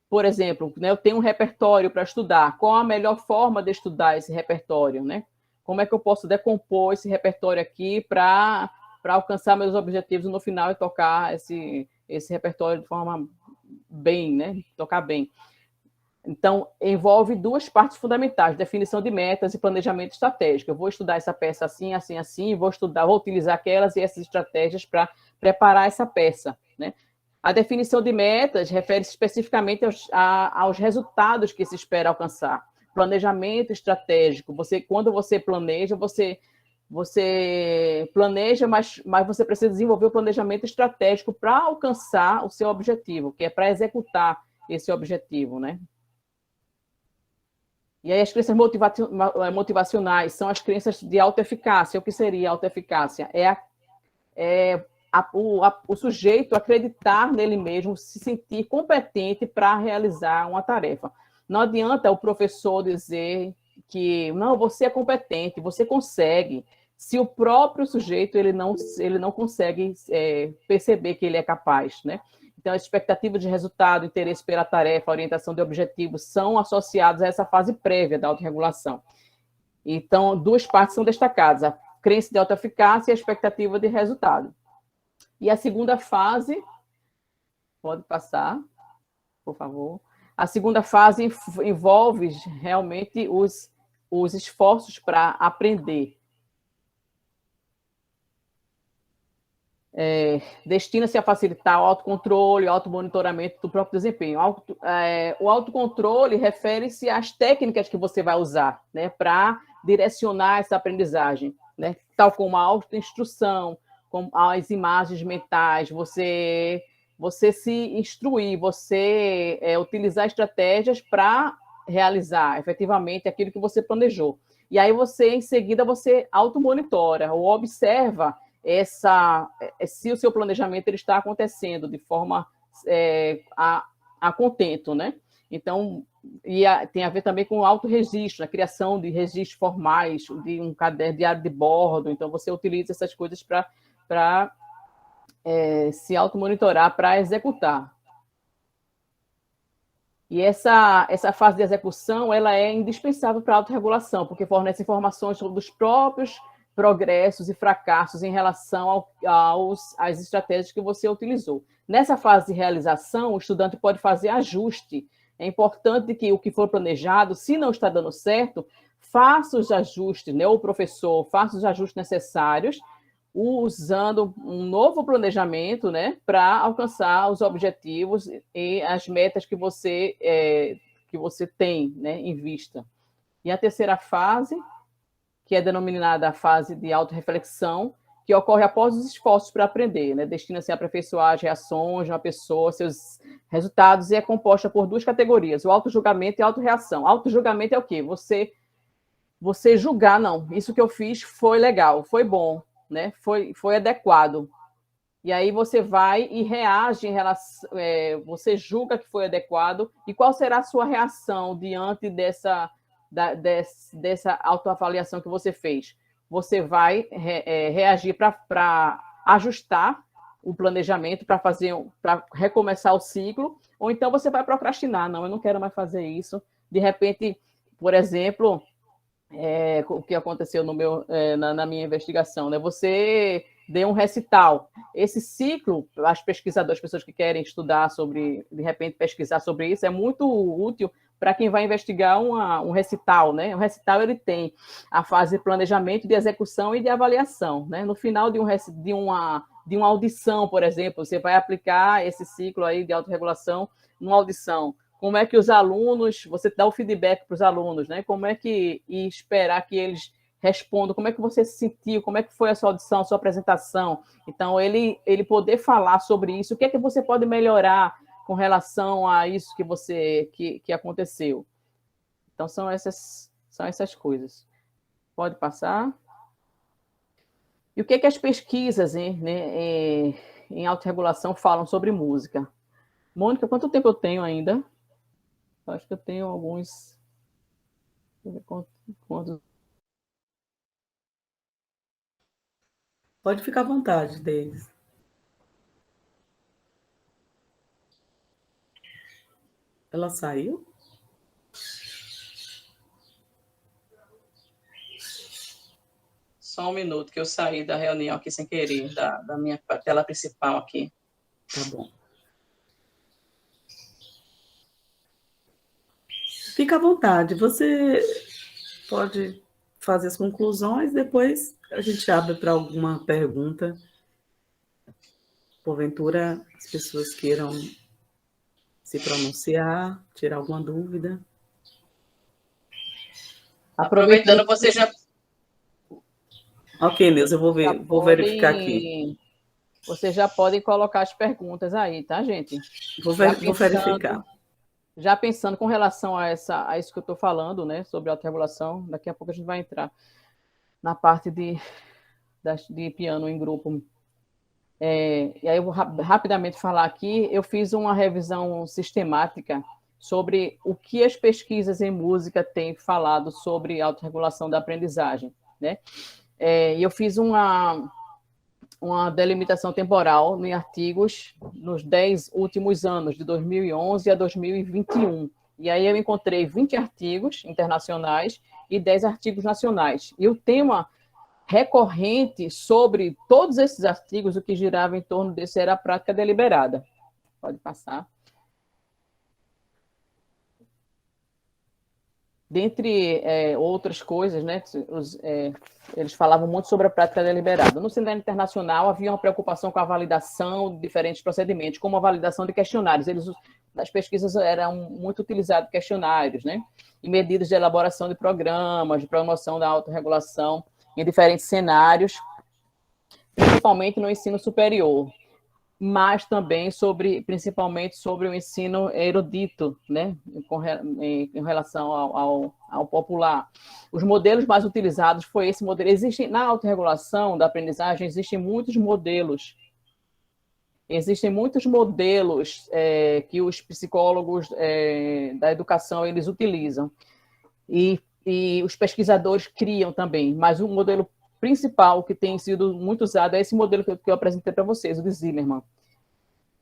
por exemplo, né, eu tenho um repertório para estudar, qual a melhor forma de estudar esse repertório, né? Como é que eu posso decompor esse repertório aqui para alcançar meus objetivos no final e tocar esse repertório de forma bem, né? Tocar bem. Então, envolve 2 partes fundamentais: definição de metas e planejamento estratégico. Eu vou estudar essa peça assim, assim, assim, vou utilizar aquelas e essas estratégias para preparar essa peça, né? A definição de metas refere-se especificamente aos resultados que se espera alcançar. Planejamento estratégico, quando você planeja, você planeja, mas você precisa desenvolver o planejamento estratégico para alcançar o seu objetivo, que é para executar esse objetivo, né? E aí as crenças motivacionais são as crenças de autoeficácia. O que seria autoeficácia? O sujeito acreditar nele mesmo, se sentir competente para realizar uma tarefa. Não adianta o professor dizer que não, você é competente, você consegue, se o próprio sujeito ele não consegue perceber que ele é capaz, né? Então, a expectativa de resultado, interesse pela tarefa, orientação de objetivos são associados a essa fase prévia da autorregulação. Então, 2 partes são destacadas: a crença de autoeficácia e a expectativa de resultado. E a segunda fase, pode passar, por favor. A segunda fase envolve realmente os esforços para aprender. Destina-se a facilitar o autocontrole, o automonitoramento do próprio desempenho. O autocontrole refere-se às técnicas que você vai usar, né, para direcionar essa aprendizagem, né, tal como a autoinstrução, como as imagens mentais, você se instruir, você utilizar estratégias para realizar efetivamente aquilo que você planejou. E aí em seguida, você automonitora ou observa se o seu planejamento ele está acontecendo de forma a contento, né? Então, tem a ver também com o autorregistro, a criação de registros formais, de um caderno diário de bordo. Então, você utiliza essas coisas para se automonitorar, para executar. E essa fase de execução ela é indispensável para a autorregulação, porque fornece informações sobre os próprios progressos e fracassos em relação às estratégias que você utilizou. Nessa fase de realização, o estudante pode fazer ajuste. É importante que o que for planejado, se não está dando certo, faça os ajustes, né? O professor faça os ajustes necessários, usando um novo planejamento, né, para alcançar os objetivos e as metas que você tem, né, em vista. E a terceira fase, que é denominada a fase de autorreflexão, que ocorre após os esforços para aprender, né? Destina-se a aperfeiçoar as reações de uma pessoa, seus resultados, e é composta por 2 categorias, o autojulgamento e a autorreação. Autojulgamento é o quê? Você julgar, não, isso que eu fiz foi legal, foi bom, né? Foi adequado. E aí você vai e reage em relação, você julga que foi adequado, e qual será a sua reação diante dessa autoavaliação que você fez, você vai reagir para ajustar o planejamento, para recomeçar o ciclo, ou então você vai procrastinar, não, eu não quero mais fazer isso. De repente, por exemplo, o que aconteceu na minha investigação, né? Você deu um recital. Esse ciclo, as pessoas que querem estudar sobre, de repente pesquisar sobre isso, é muito útil para quem vai investigar um recital, né? O recital, ele tem a fase de planejamento, de execução e de avaliação, né? No final de uma audição, por exemplo, você vai aplicar esse ciclo aí de autorregulação numa audição. Como é que os alunos, você dá o feedback para os alunos, né? Como é que, e esperar que eles respondam, como é que você se sentiu, como é que foi a sua audição, a sua apresentação. Então, ele poder falar sobre isso, o que é que você pode melhorar com relação a isso que aconteceu. Então, são essas coisas. Pode passar. E o que é que as pesquisas em autorregulação falam sobre música? Mônica, quanto tempo eu tenho ainda? Acho que eu tenho alguns... Deixa eu ver quantos... Pode ficar à vontade, Deise. Ela saiu? Só um minuto, que eu saí da reunião aqui sem querer, da minha tela principal aqui. Tá bom. Fica à vontade, você pode fazer as conclusões, depois a gente abre para alguma pergunta. Porventura, as pessoas queiram se pronunciar, tirar alguma dúvida. Aproveitando, você já... Ok, Neuza, eu vou verificar aqui. Vocês já podem colocar as perguntas aí, tá, gente? Vou verificar. Já pensando com relação a isso que eu estou falando, né, sobre autorregulação, daqui a pouco a gente vai entrar na parte de piano em grupo. E aí eu vou rapidamente falar aqui, eu fiz uma revisão sistemática sobre o que as pesquisas em música têm falado sobre autorregulação da aprendizagem, né? E eu fiz uma delimitação temporal em artigos nos 10 últimos anos, de 2011 a 2021. E aí eu encontrei 20 artigos internacionais e 10 artigos nacionais. E o tema recorrente sobre todos esses artigos, o que girava em torno desse era a prática deliberada. Pode passar. Dentre outras coisas, né, eles falavam muito sobre a prática deliberada. No cenário internacional, havia uma preocupação com a validação de diferentes procedimentos, como a validação de questionários. Nas pesquisas eram muito utilizados questionários, né, e medidas de elaboração de programas, de promoção da autorregulação em diferentes cenários, principalmente no ensino superior, mas também principalmente sobre o ensino erudito, né, em relação ao popular. Os modelos mais utilizados foi esse modelo. Na autorregulação da aprendizagem, existem muitos modelos. Existem muitos modelos que os psicólogos da educação eles utilizam. E os pesquisadores criam também, mas o modelo principal que tem sido muito usado é esse modelo que eu apresentei para vocês, o de Zimmermann,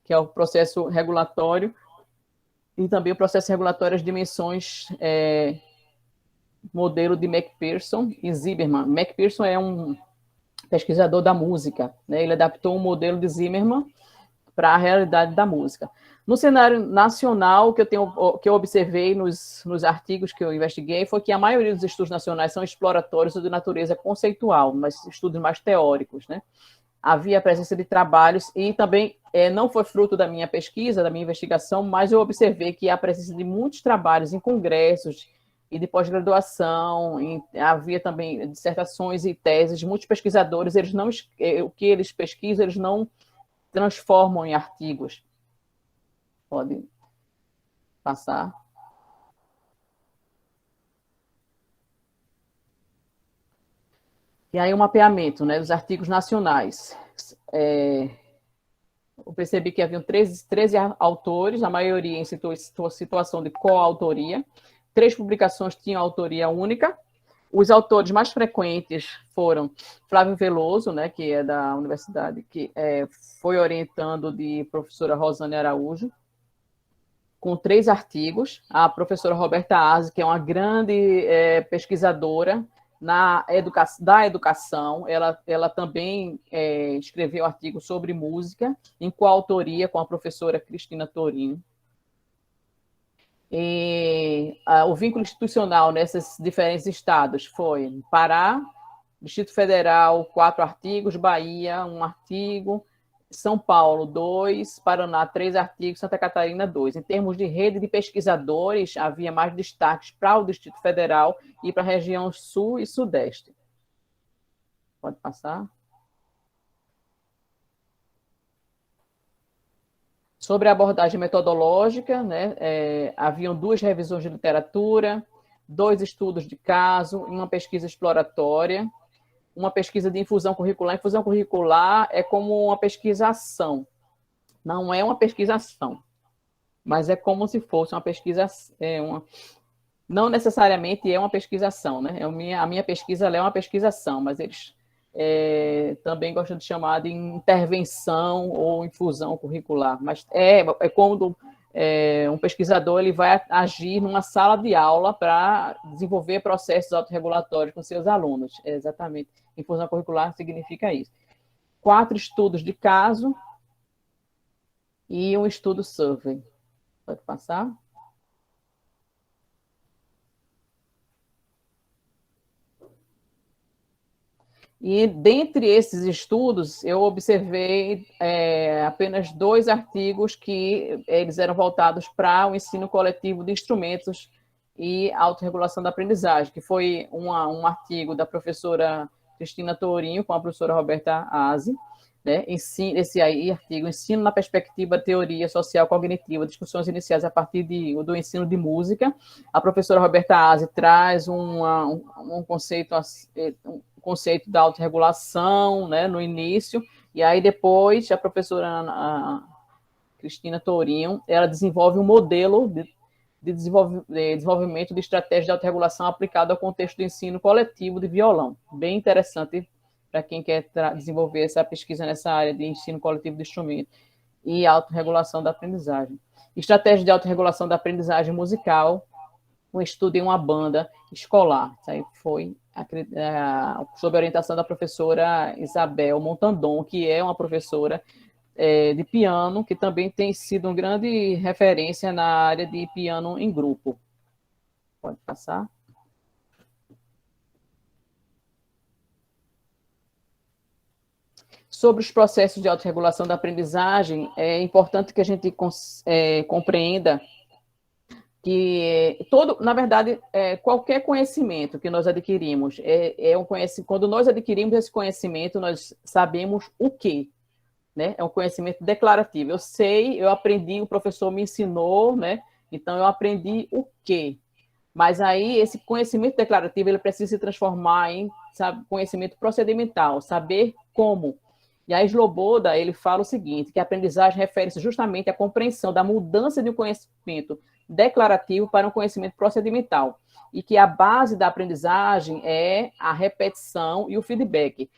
que é o processo regulatório, e também o processo regulatório às dimensões, modelo de McPherson e Zimmermann. McPherson é um pesquisador da música, né? Ele adaptou um modelo de Zimmermann para a realidade da música. No cenário nacional, que eu observei nos artigos que eu investiguei, foi que a maioria dos estudos nacionais são exploratórios ou de natureza conceitual, mas estudos mais teóricos, né? Havia a presença de trabalhos, e também não foi fruto da minha pesquisa, da minha investigação, mas eu observei que há a presença de muitos trabalhos em congressos e de pós-graduação, havia também dissertações e teses, muitos pesquisadores, o que eles pesquisam, eles não transformam em artigos. Pode passar. E aí o mapeamento, né, dos artigos nacionais. Eu percebi que haviam 13 autores, a maioria em situação de coautoria, 3 publicações tinham autoria única. Os autores mais frequentes foram Flávio Veloso, né, que é da universidade, que foi orientando de professora Rosane Araújo, com 3 artigos. A professora Roberta Aze, que é uma grande pesquisadora da educação, ela também escreveu artigo sobre música, em coautoria com a professora Cristina Torinho. O vínculo institucional nesses diferentes estados foi Pará, Distrito Federal, 4 artigos, Bahia, 1 artigo, São Paulo, 2, Paraná, 3 artigos, Santa Catarina, 2. Em termos de rede de pesquisadores, havia mais destaques para o Distrito Federal e para a região Sul e Sudeste. Pode passar. Sobre a abordagem metodológica, né, haviam 2 revisões de literatura, 2 estudos de caso, uma pesquisa exploratória, uma pesquisa de infusão curricular. Infusão curricular é como uma pesquisação, não é uma pesquisação, mas é como se fosse uma pesquisa, não necessariamente é uma pesquisação, né? A minha pesquisa é uma pesquisação, mas eles também gostam de chamar de intervenção ou infusão curricular, mas é quando um pesquisador ele vai agir numa sala de aula para desenvolver processos autorregulatórios com seus alunos. Exatamente. Infusão curricular significa isso. 4 estudos de caso e um estudo survey. Pode passar? E, dentre esses estudos, eu observei apenas 2 artigos que eles eram voltados para o ensino coletivo de instrumentos e autorregulação da aprendizagem, que foi um artigo da professora Cristina Tourinho com a professora Roberta Aze, né? Esse artigo, Ensino na Perspectiva da Teoria Social Cognitiva, discussões iniciais a partir do ensino de música. A professora Roberta Aze traz um conceito da autorregulação, né, no início, e aí depois a professora Cristina Tourinho, ela desenvolve um modelo de desenvolvimento de estratégia de autorregulação aplicado ao contexto do ensino coletivo de violão. Bem interessante para quem quer desenvolver essa pesquisa nessa área de ensino coletivo de instrumento e autorregulação da aprendizagem. Estratégia de autorregulação da aprendizagem musical, um estudo em uma banda escolar. Isso aí foi sob a orientação da professora Isabel Montandon, que é uma professora de piano, que também tem sido uma grande referência na área de piano em grupo. Pode passar. Sobre os processos de autorregulação da aprendizagem, é importante que a gente compreenda que na verdade, qualquer conhecimento que nós adquirimos, quando nós adquirimos esse conhecimento, nós sabemos o quê, né? É um conhecimento declarativo. Eu sei, eu aprendi, o professor me ensinou, né? Então eu aprendi o quê? Mas aí esse conhecimento declarativo ele precisa se transformar em conhecimento procedimental, saber como. E a Sloboda, ele fala o seguinte, que a aprendizagem refere-se justamente à compreensão da mudança de um conhecimento declarativo para um conhecimento procedimental, e que a base da aprendizagem é a repetição e o feedback.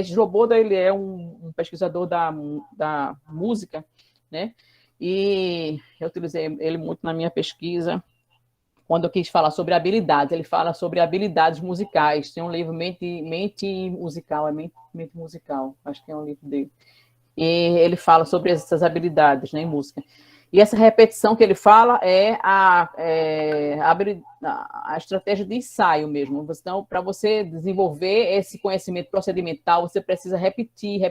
Sloboda, ele é um pesquisador da música, né? E eu utilizei ele muito na minha pesquisa, quando eu quis falar sobre habilidades. Ele fala sobre habilidades musicais. Tem um livro, Mente Musical, Mente Musical, acho que é um livro dele. E ele fala sobre essas habilidades, né, em música. E essa repetição que ele fala é a estratégia de ensaio mesmo. Então, para você desenvolver esse conhecimento procedimental, você precisa repetir,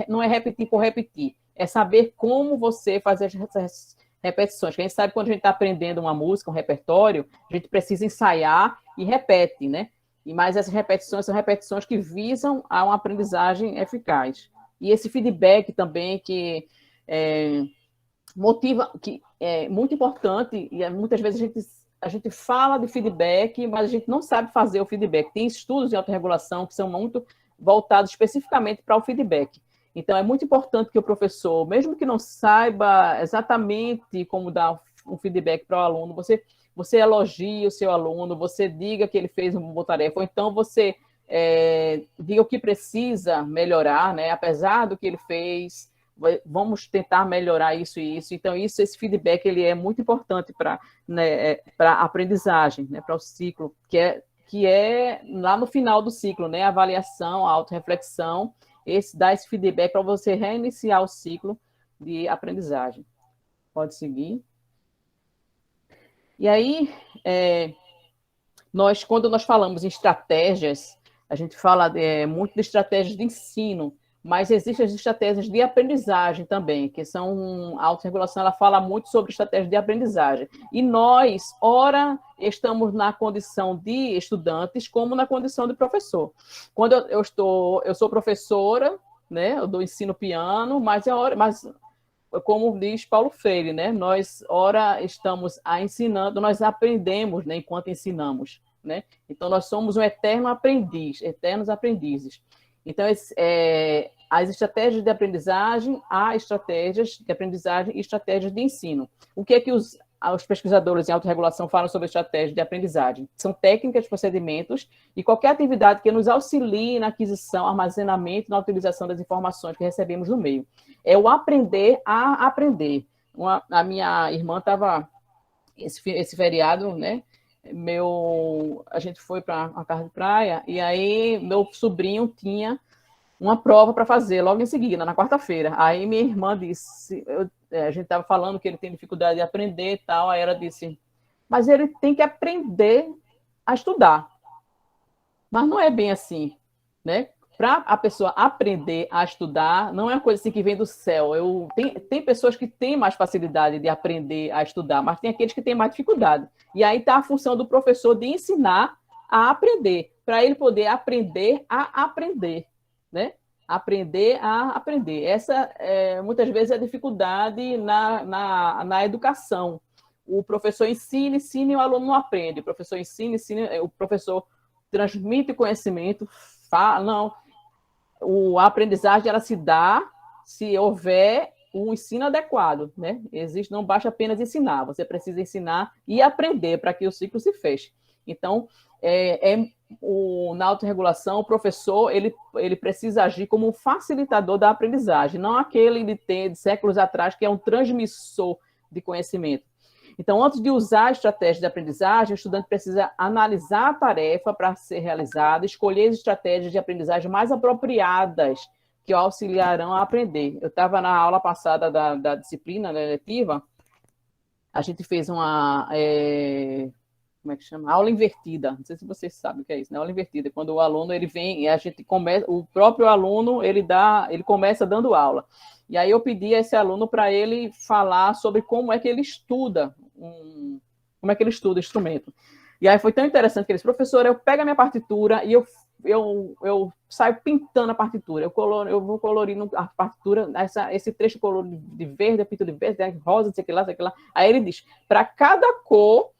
não é repetir por repetir, é saber como você fazer essas repetições. A gente sabe que quando a gente está aprendendo uma música, um repertório, a gente precisa ensaiar e repete, né? Mas essas repetições são repetições que visam a uma aprendizagem eficaz. E esse feedback também que motiva, que é muito importante, e muitas vezes a gente fala de feedback, mas a gente não sabe fazer o feedback. Tem estudos de autorregulação que são muito voltados especificamente para o feedback. Então, é muito importante que o professor, mesmo que não saiba exatamente como dar um feedback para o aluno, você você elogie o seu aluno, você diga que ele fez uma boa tarefa, ou então você diga o que precisa melhorar, né? Apesar do que ele fez, vamos tentar melhorar isso e isso. Então, esse feedback ele é muito importante para, né, a aprendizagem, né, para o ciclo, que é lá no final do ciclo, né? A avaliação, a autorreflexão, dá esse feedback para você reiniciar o ciclo de aprendizagem. Pode seguir. E aí, quando nós falamos em estratégias, a gente fala muito de estratégias de ensino, mas existem as estratégias de aprendizagem também, que são, a autorregulação, ela fala muito sobre estratégias de aprendizagem. E nós, ora, estamos na condição de estudantes, como na condição de professor. Quando eu sou professora, né, eu dou ensino piano, mas como diz Paulo Freire, né, nós, ora, estamos ensinando, nós aprendemos, né, enquanto ensinamos. Né? Então, nós somos um eterno aprendiz, eternos aprendizes. Então, as estratégias de aprendizagem, há estratégias de aprendizagem e estratégias de ensino. O que é que os pesquisadores em autorregulação falam sobre estratégias de aprendizagem? São técnicas, procedimentos e qualquer atividade que nos auxilie na aquisição, armazenamento e na utilização das informações que recebemos no meio. É o aprender a aprender. A minha irmã estava, esse feriado, né? A gente foi para uma casa de praia e aí meu sobrinho tinha uma prova para fazer logo em seguida, na quarta-feira. Aí minha irmã disse, a gente estava falando que ele tem dificuldade de aprender e tal, aí ela disse, mas ele tem que aprender a estudar. Mas não é bem assim, né? Para a pessoa aprender a estudar, não é uma coisa assim que vem do céu. Tem pessoas que têm mais facilidade de aprender a estudar, mas tem aqueles que têm mais dificuldade. E aí está a função do professor de ensinar a aprender, para ele poder aprender a aprender, né? Aprender a aprender. Essa, muitas vezes, é a dificuldade na educação. O professor ensina e o aluno não aprende. O professor ensina, o professor transmite conhecimento, não. A aprendizagem ela se dá se houver um ensino adequado, né? Não basta apenas ensinar, você precisa ensinar e aprender para que o ciclo se feche. Então, na autorregulação, o professor ele precisa agir como um facilitador da aprendizagem, não aquele de séculos atrás que é um transmissor de conhecimento. Então, antes de usar a estratégia de aprendizagem, o estudante precisa analisar a tarefa para ser realizada, escolher as estratégias de aprendizagem mais apropriadas que o auxiliarão a aprender. Eu estava na aula passada da disciplina, da eletiva, a gente fez uma... como é que chama? Aula invertida. Não sei se vocês sabem o que é isso, né? Aula invertida. Quando o aluno ele vem e a gente começa, o próprio aluno ele começa dando aula. E aí eu pedi a esse aluno para ele falar sobre como é que ele estuda o instrumento. E aí foi tão interessante que ele disse, professor, eu pego a minha partitura e eu saio pintando a partitura. Eu vou colorindo a partitura, esse trecho colorido de verde, eu pinto de verde, de rosa, não sei o que lá. Aí ele diz, para cada cor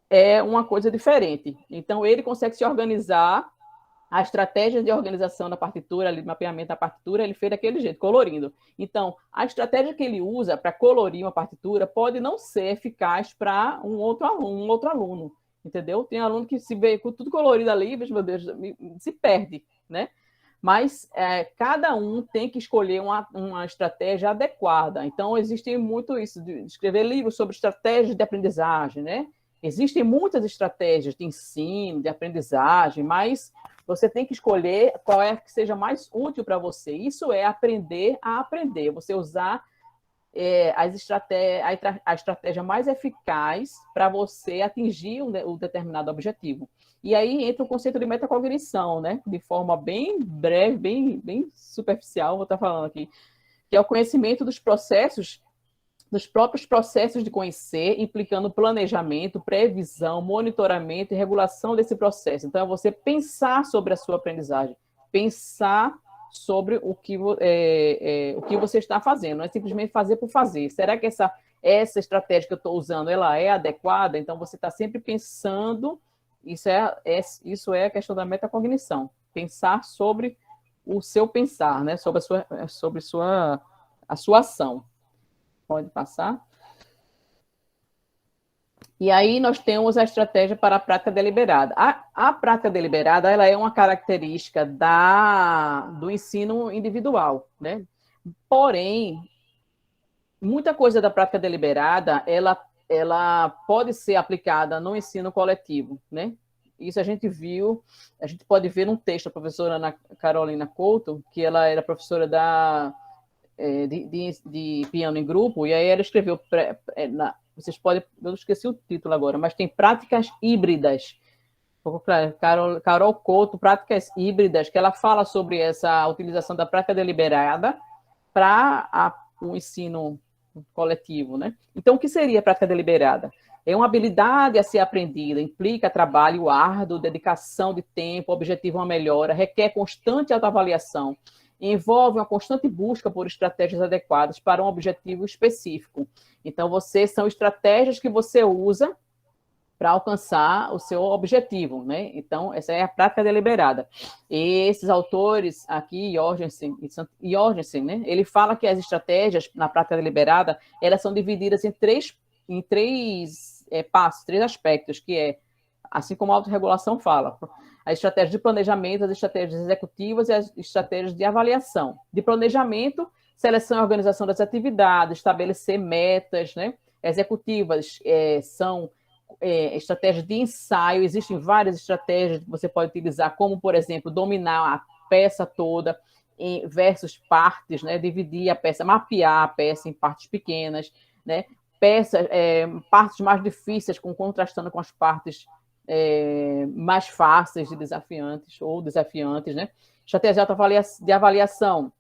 é uma coisa diferente. Então, ele consegue se organizar, a estratégia de organização da partitura, de mapeamento da partitura, ele fez daquele jeito, colorindo. Então, a estratégia que ele usa para colorir uma partitura pode não ser eficaz para um outro aluno, entendeu? Tem aluno que se vê com tudo colorido ali, meu Deus, se perde, né? Mas cada um tem que escolher uma estratégia adequada. Então, existe muito isso, de escrever livros sobre estratégias de aprendizagem, né? Existem muitas estratégias de ensino, de aprendizagem, mas você tem que escolher qual é que seja mais útil para você. Isso é aprender a aprender. Você usar a estratégia mais eficaz para você atingir um determinado objetivo. E aí entra o conceito de metacognição, né? De forma bem breve, bem superficial, vou estar falando aqui, que é o conhecimento dos próprios processos de conhecer, implicando planejamento, previsão, monitoramento e regulação desse processo. Então, é você pensar sobre a sua aprendizagem, pensar sobre o que você está fazendo, não é simplesmente fazer por fazer. Será que essa estratégia que eu estou usando, ela é adequada? Então, você está sempre pensando, isso é a questão da metacognição, pensar sobre o seu pensar, né? Sobre a sua ação. Pode passar. E aí nós temos a estratégia para a prática deliberada. A prática deliberada, ela é uma característica do ensino individual, né? Porém, muita coisa da prática deliberada, ela pode ser aplicada no ensino coletivo, né? Isso a gente pode ver num texto da professora Ana Carolina Couto, que ela era professora de piano em grupo, e aí ela escreveu, vocês podem, eu esqueci o título agora, mas tem práticas híbridas. Carol Couto, práticas híbridas, que ela fala sobre essa utilização da prática deliberada para o ensino coletivo, né? Então, o que seria a prática deliberada? É uma habilidade a ser aprendida, implica trabalho árduo, dedicação de tempo, objetivo uma melhora, requer constante autoavaliação, envolve uma constante busca por estratégias adequadas para um objetivo específico. Então, são estratégias que você usa para alcançar o seu objetivo, né? Então, essa é a prática deliberada. E esses autores aqui, Jorgensen, né? Ele fala que as estratégias na prática deliberada, elas são divididas em três passos, 3 aspectos, que é, assim como a autorregulação fala, as estratégias de planejamento, as estratégias executivas e as estratégias de avaliação. De planejamento, seleção e organização das atividades, estabelecer metas, né? Executivas são estratégias de ensaio, existem várias estratégias que você pode utilizar, como, por exemplo, dominar a peça toda versus partes, né? Dividir a peça, mapear a peça em partes pequenas, né? Partes mais difíceis, contrastando com as partes mais fáceis e desafiantes, né? Estratégia de avaliação,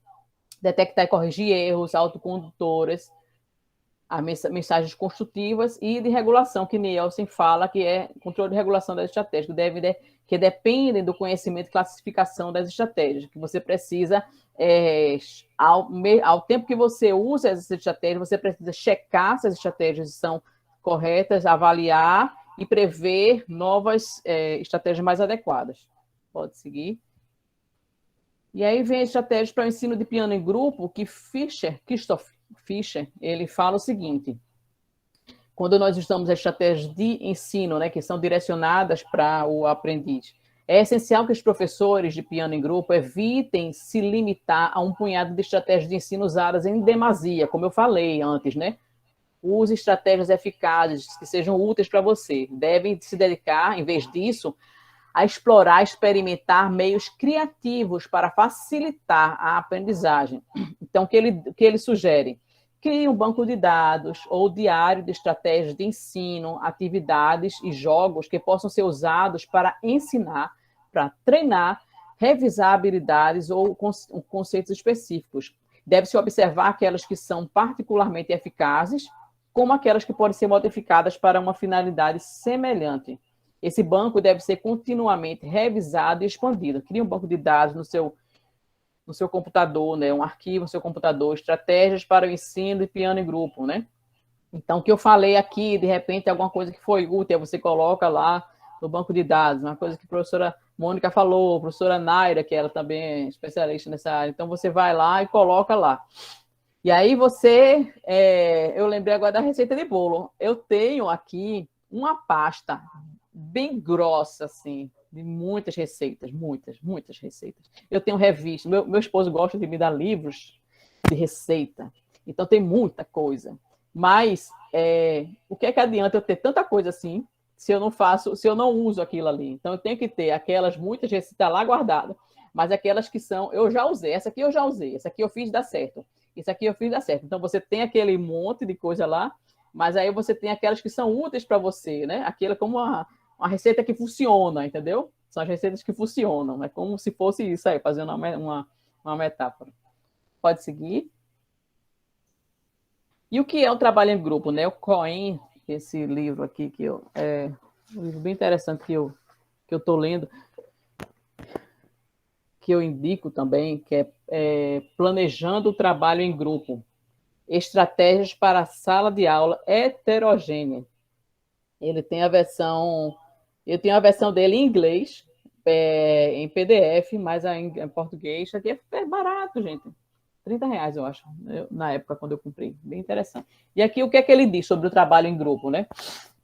detectar e corrigir erros, autocondutoras, as mensagens construtivas, e de regulação, que Nielsen fala que é controle de regulação das estratégias, que dependem do conhecimento e classificação das estratégias, que você precisa, ao tempo que você usa essas estratégias, você precisa checar se as estratégias são corretas, avaliar e prever novas estratégias mais adequadas. Pode seguir. E aí vem as estratégias para o ensino de piano em grupo, que Christoph Fischer, ele fala o seguinte: quando nós estamos em estratégias de ensino, né, que são direcionadas para o aprendiz, é essencial que os professores de piano em grupo evitem se limitar a um punhado de estratégias de ensino usadas em demasia, como eu falei antes, né? Use estratégias eficazes que sejam úteis para você. Devem se dedicar, em vez disso, a explorar, experimentar meios criativos para facilitar a aprendizagem. Então, o que ele sugere? Crie um banco de dados ou diário de estratégias de ensino, atividades e jogos que possam ser usados para ensinar, para treinar, revisar habilidades ou conceitos específicos. Deve-se observar aquelas que são particularmente eficazes, como aquelas que podem ser modificadas para uma finalidade semelhante. Esse banco deve ser continuamente revisado e expandido. Crie um banco de dados no seu computador, né? Um arquivo no seu computador, estratégias para o ensino de piano em grupo, né? Então, o que eu falei aqui, de repente, alguma coisa que foi útil, você coloca lá no banco de dados, uma coisa que a professora Mônica falou, a professora Naira, que ela também é especialista nessa área. Então, você vai lá e coloca lá. E aí eu lembrei agora da receita de bolo. Eu tenho aqui uma pasta bem grossa, assim, de muitas receitas, muitas receitas. Eu tenho revista, meu esposo gosta de me dar livros de receita, então tem muita coisa. Mas o que é que adianta eu ter tanta coisa assim, se eu não uso aquilo ali? Então eu tenho que ter muitas receitas lá guardadas, mas aquelas que eu já usei, essa aqui eu já usei, essa aqui eu fiz dar certo, isso aqui eu fiz dar certo. Então você tem aquele monte de coisa lá, mas aí você tem aquelas que são úteis para você, né? Aquilo é como uma receita que funciona, entendeu? São as receitas que funcionam. É como se fosse isso aí, fazendo uma metáfora. Pode seguir. E o que é o trabalho em grupo, né? O Cohen, esse livro aqui, é um livro bem interessante que eu estou lendo, que eu indico também, que é Planejando o Trabalho em Grupo. Estratégias para a Sala de Aula Heterogênea. Ele tem eu tenho a versão dele em inglês, em PDF, mas em português, aqui é barato, gente. R$30, eu acho, na época, quando eu comprei. Bem interessante. E aqui, o que é que ele diz sobre o trabalho em grupo, né?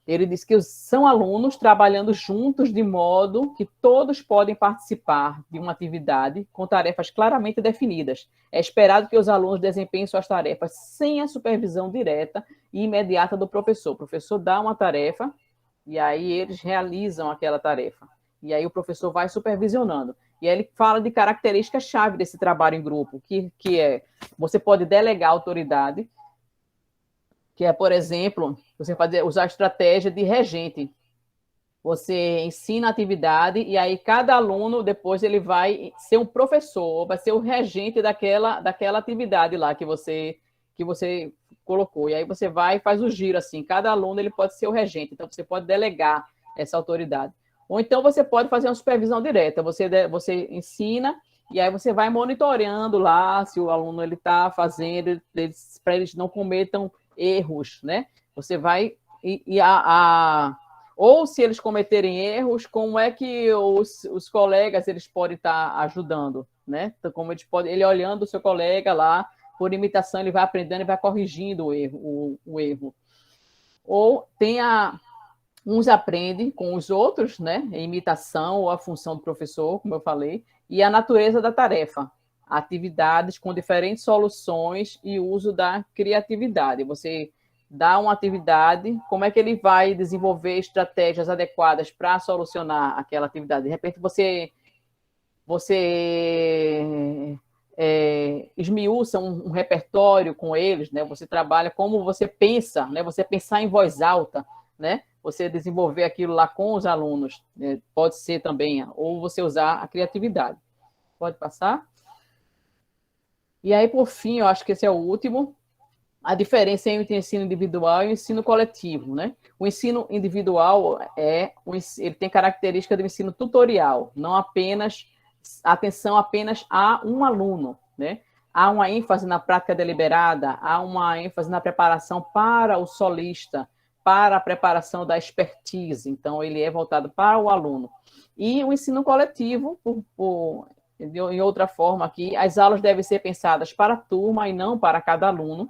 Ele diz que são alunos trabalhando juntos de modo que todos podem participar de uma atividade com tarefas claramente definidas. É esperado que os alunos desempenhem suas tarefas sem a supervisão direta e imediata do professor. O professor dá uma tarefa e aí eles realizam aquela tarefa. E aí o professor vai supervisionando. E aí ele fala de características-chave desse trabalho em grupo, que é, você pode delegar autoridade, que é, por exemplo, você usar a estratégia de regente. Você ensina a atividade e aí cada aluno, depois, ele vai ser um professor, vai ser o regente daquela atividade lá que você colocou. E aí você vai e faz o giro, assim. Cada aluno ele pode ser o regente, então você pode delegar essa autoridade. Ou então você pode fazer uma supervisão direta. Você ensina e aí você vai monitoreando lá se o aluno está fazendo, para eles não cometam erros, né? Você vai ou se eles cometerem erros, como é que os colegas eles podem estar ajudando, né? Então, como ele olhando o seu colega lá, por imitação, ele vai aprendendo e vai corrigindo o erro. Ou uns aprendem com os outros, né? A imitação ou a função do professor, como eu falei, e a natureza da tarefa. Atividades com diferentes soluções e uso da criatividade. Você dá uma atividade, como é que ele vai desenvolver estratégias adequadas para solucionar aquela atividade? De repente, você esmiuça um repertório com eles, né? Você trabalha como você pensa, né? Você pensar em voz alta, né? Você desenvolver aquilo lá com os alunos, né? Pode ser também, ou você usar a criatividade. Pode passar? E aí, por fim, eu acho que esse é o último, a diferença entre o ensino individual e o ensino coletivo, né? O ensino individual ele tem característica do ensino tutorial, não apenas atenção apenas a um aluno, né? Há uma ênfase na prática deliberada, há uma ênfase na preparação para o solista, para a preparação da expertise, então ele é voltado para o aluno. E o ensino coletivo, em outra forma aqui, as aulas devem ser pensadas para a turma e não para cada aluno.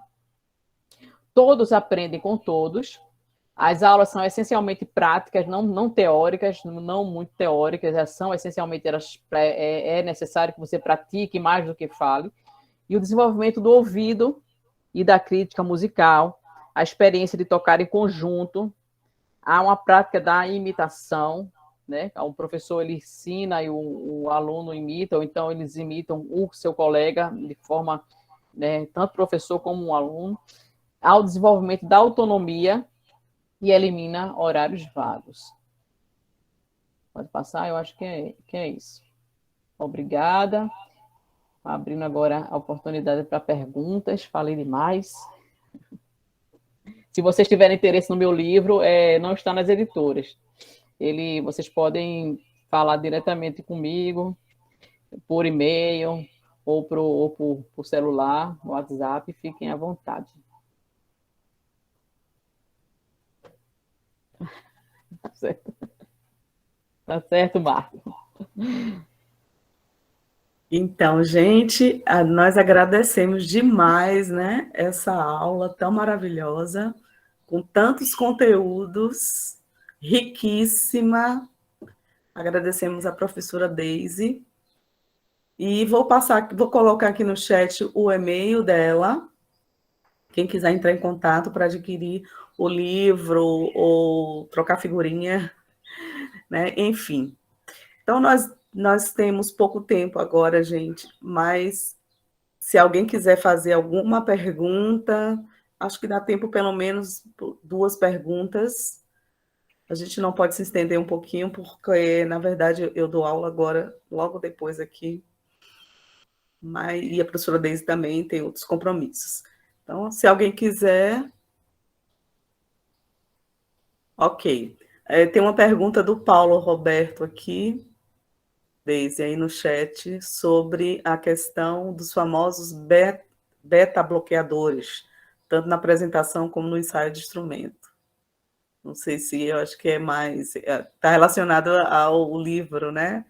Todos aprendem com todos. As aulas são essencialmente práticas, não teóricas, não muito teóricas, são essencialmente, é necessário que você pratique mais do que fale. E o desenvolvimento do ouvido e da crítica musical, a experiência de tocar em conjunto, há uma prática da imitação, né? O professor ele ensina e o aluno imita, ou então eles imitam o seu colega de forma, né, tanto professor como um aluno, ao desenvolvimento da autonomia e elimina horários vagos. Pode passar? Eu acho que é isso. Obrigada. Abrindo agora a oportunidade para perguntas. Falei demais. Se vocês tiverem interesse no meu livro, não está nas editoras. Vocês podem falar diretamente comigo, por e-mail, ou por celular, no WhatsApp, fiquem à vontade. Tá certo. Tá certo, Marco. Então, gente, nós agradecemos demais, né, essa aula tão maravilhosa, com tantos conteúdos, riquíssima. Agradecemos a professora Deise. E vou colocar aqui no chat o e-mail dela. Quem quiser entrar em contato para adquirir o livro ou trocar figurinha, né? Enfim. Então, nós temos pouco tempo agora, gente, mas se alguém quiser fazer alguma pergunta, acho que dá tempo pelo menos 2 perguntas. A gente não pode se estender um pouquinho, porque, na verdade, eu dou aula agora, logo depois aqui, e a professora Deise também tem outros compromissos. Então, se alguém quiser... Ok. Tem uma pergunta do Paulo Roberto aqui, Deise, aí no chat, sobre a questão dos famosos beta-bloqueadores, tanto na apresentação como no ensaio de instrumento. Não sei se eu acho que é mais... Está relacionado ao livro, né?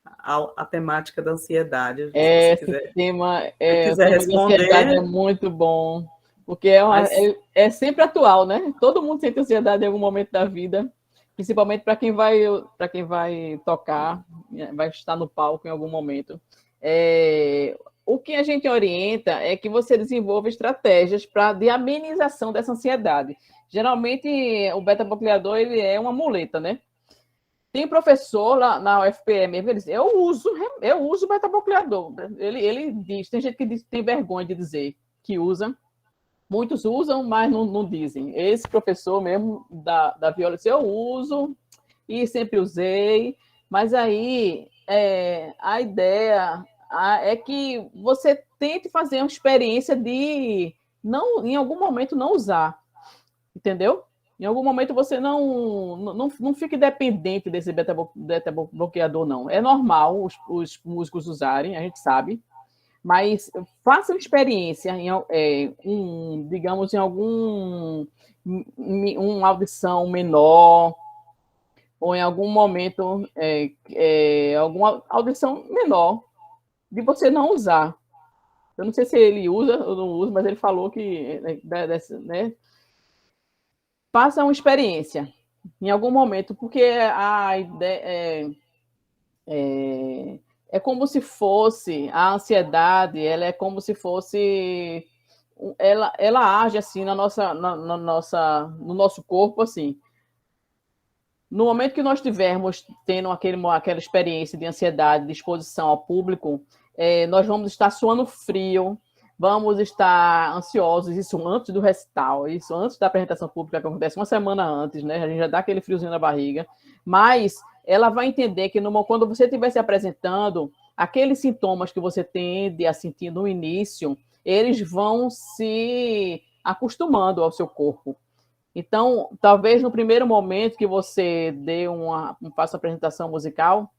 A temática da ansiedade. Esse tema, quiser responder, é muito bom. Porque é sempre atual, né? Todo mundo sente ansiedade em algum momento da vida, principalmente para quem vai tocar, vai estar no palco em algum momento. O que a gente orienta é que você desenvolva estratégias de amenização dessa ansiedade. Geralmente, o beta-bloqueador ele é uma muleta, né? Tem professor lá na UFPM, ele diz, eu uso beta-bloqueador. Ele diz, tem gente que tem vergonha de dizer que usa. Muitos usam, mas não dizem. Esse professor mesmo da violência, eu uso e sempre usei, mas aí a ideia é que você tente fazer uma experiência de, não, em algum momento, não usar, entendeu? Em algum momento você não fique dependente desse beta-bloqueador, não. É normal os músicos usarem, a gente sabe, mas faça uma experiência digamos, em uma audição menor, ou em algum momento, alguma audição menor, de você não usar. Eu não sei se ele usa ou não usa, mas ele falou que, né, faça uma experiência em algum momento, porque a ideia é como se fosse, a ansiedade, ela é como se fosse, ela age assim no nosso corpo, assim. No momento que nós estivermos tendo aquela experiência de ansiedade, de exposição ao público, nós vamos estar suando frio, vamos estar ansiosos, isso antes do recital, isso antes da apresentação pública, que acontece uma semana antes, né? A gente já dá aquele friozinho na barriga, mas ela vai entender que quando você estiver se apresentando, aqueles sintomas que você tende a sentir no início, eles vão se acostumando ao seu corpo. Então, talvez no primeiro momento que você faça uma apresentação musical,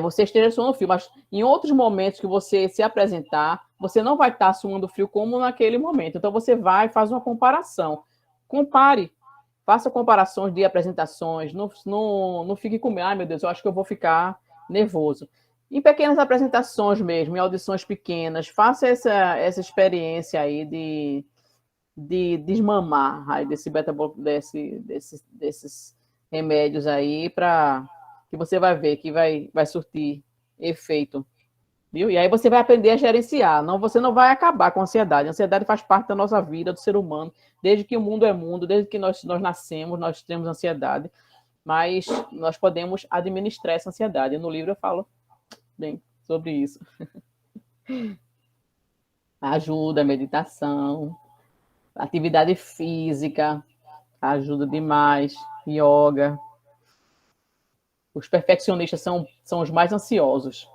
você esteja suando frio, mas em outros momentos que você se apresentar, você não vai estar suando frio como naquele momento. Então, você vai e faz uma comparação. Compare. Faça comparações de apresentações, não fique com medo, meu Deus, eu acho que eu vou ficar nervoso. Em pequenas apresentações mesmo, em audições pequenas, faça essa experiência aí de desmamar aí desses remédios aí, para que você vai ver que vai surtir efeito. Viu? E aí você vai aprender a gerenciar. Você não vai acabar com a ansiedade. A ansiedade faz parte da nossa vida, do ser humano. Desde que o mundo é mundo, desde que nós nascemos, nós temos ansiedade. Mas nós podemos administrar essa ansiedade. No livro eu falo bem sobre isso. Ajuda, meditação, atividade física, ajuda demais, yoga. Os perfeccionistas são os mais ansiosos.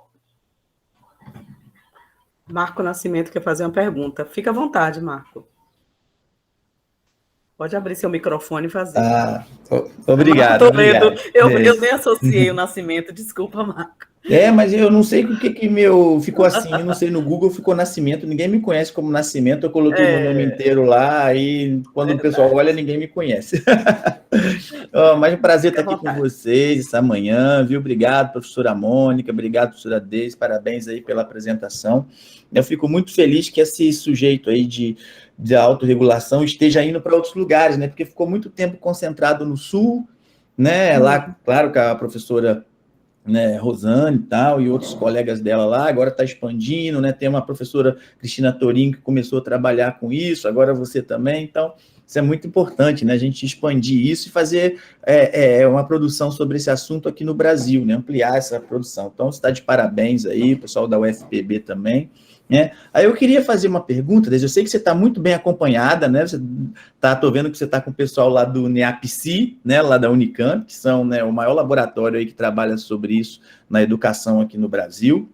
Marco Nascimento quer fazer uma pergunta. Fica à vontade, Marco. Pode abrir seu microfone e fazer. Obrigado. Obrigado. Eu nem associei o Nascimento, desculpa, Marco. Mas eu não sei o que meu ficou assim, eu não sei, no Google ficou Nascimento, ninguém me conhece como Nascimento, eu coloquei meu nome inteiro lá, aí quando o pessoal olha, ninguém me conhece. Mas é um prazer estar aqui com vocês essa manhã, viu? Obrigado, professora Mônica, obrigado, professora Deise, parabéns aí pela apresentação. Eu fico muito feliz que esse sujeito aí de autorregulação esteja indo para outros lugares, né? Porque ficou muito tempo concentrado no Sul, né? Lá, claro que a professora, né, Rosane e tal, e outros colegas dela lá, agora está expandindo, né? Tem uma professora, Cristina Torim, que começou a trabalhar com isso, agora você também, então isso é muito importante, né? A gente expandir isso e fazer uma produção sobre esse assunto aqui no Brasil, né? Ampliar essa produção. Então, você está de parabéns aí, o pessoal da UFPB também, né? Aí eu queria fazer uma pergunta, Deise, eu sei que você está muito bem acompanhada, né? Estou vendo que você está com o pessoal lá do NEAPC, né? Lá da Unicamp, que são, né, o maior laboratório aí que trabalha sobre isso na educação aqui no Brasil.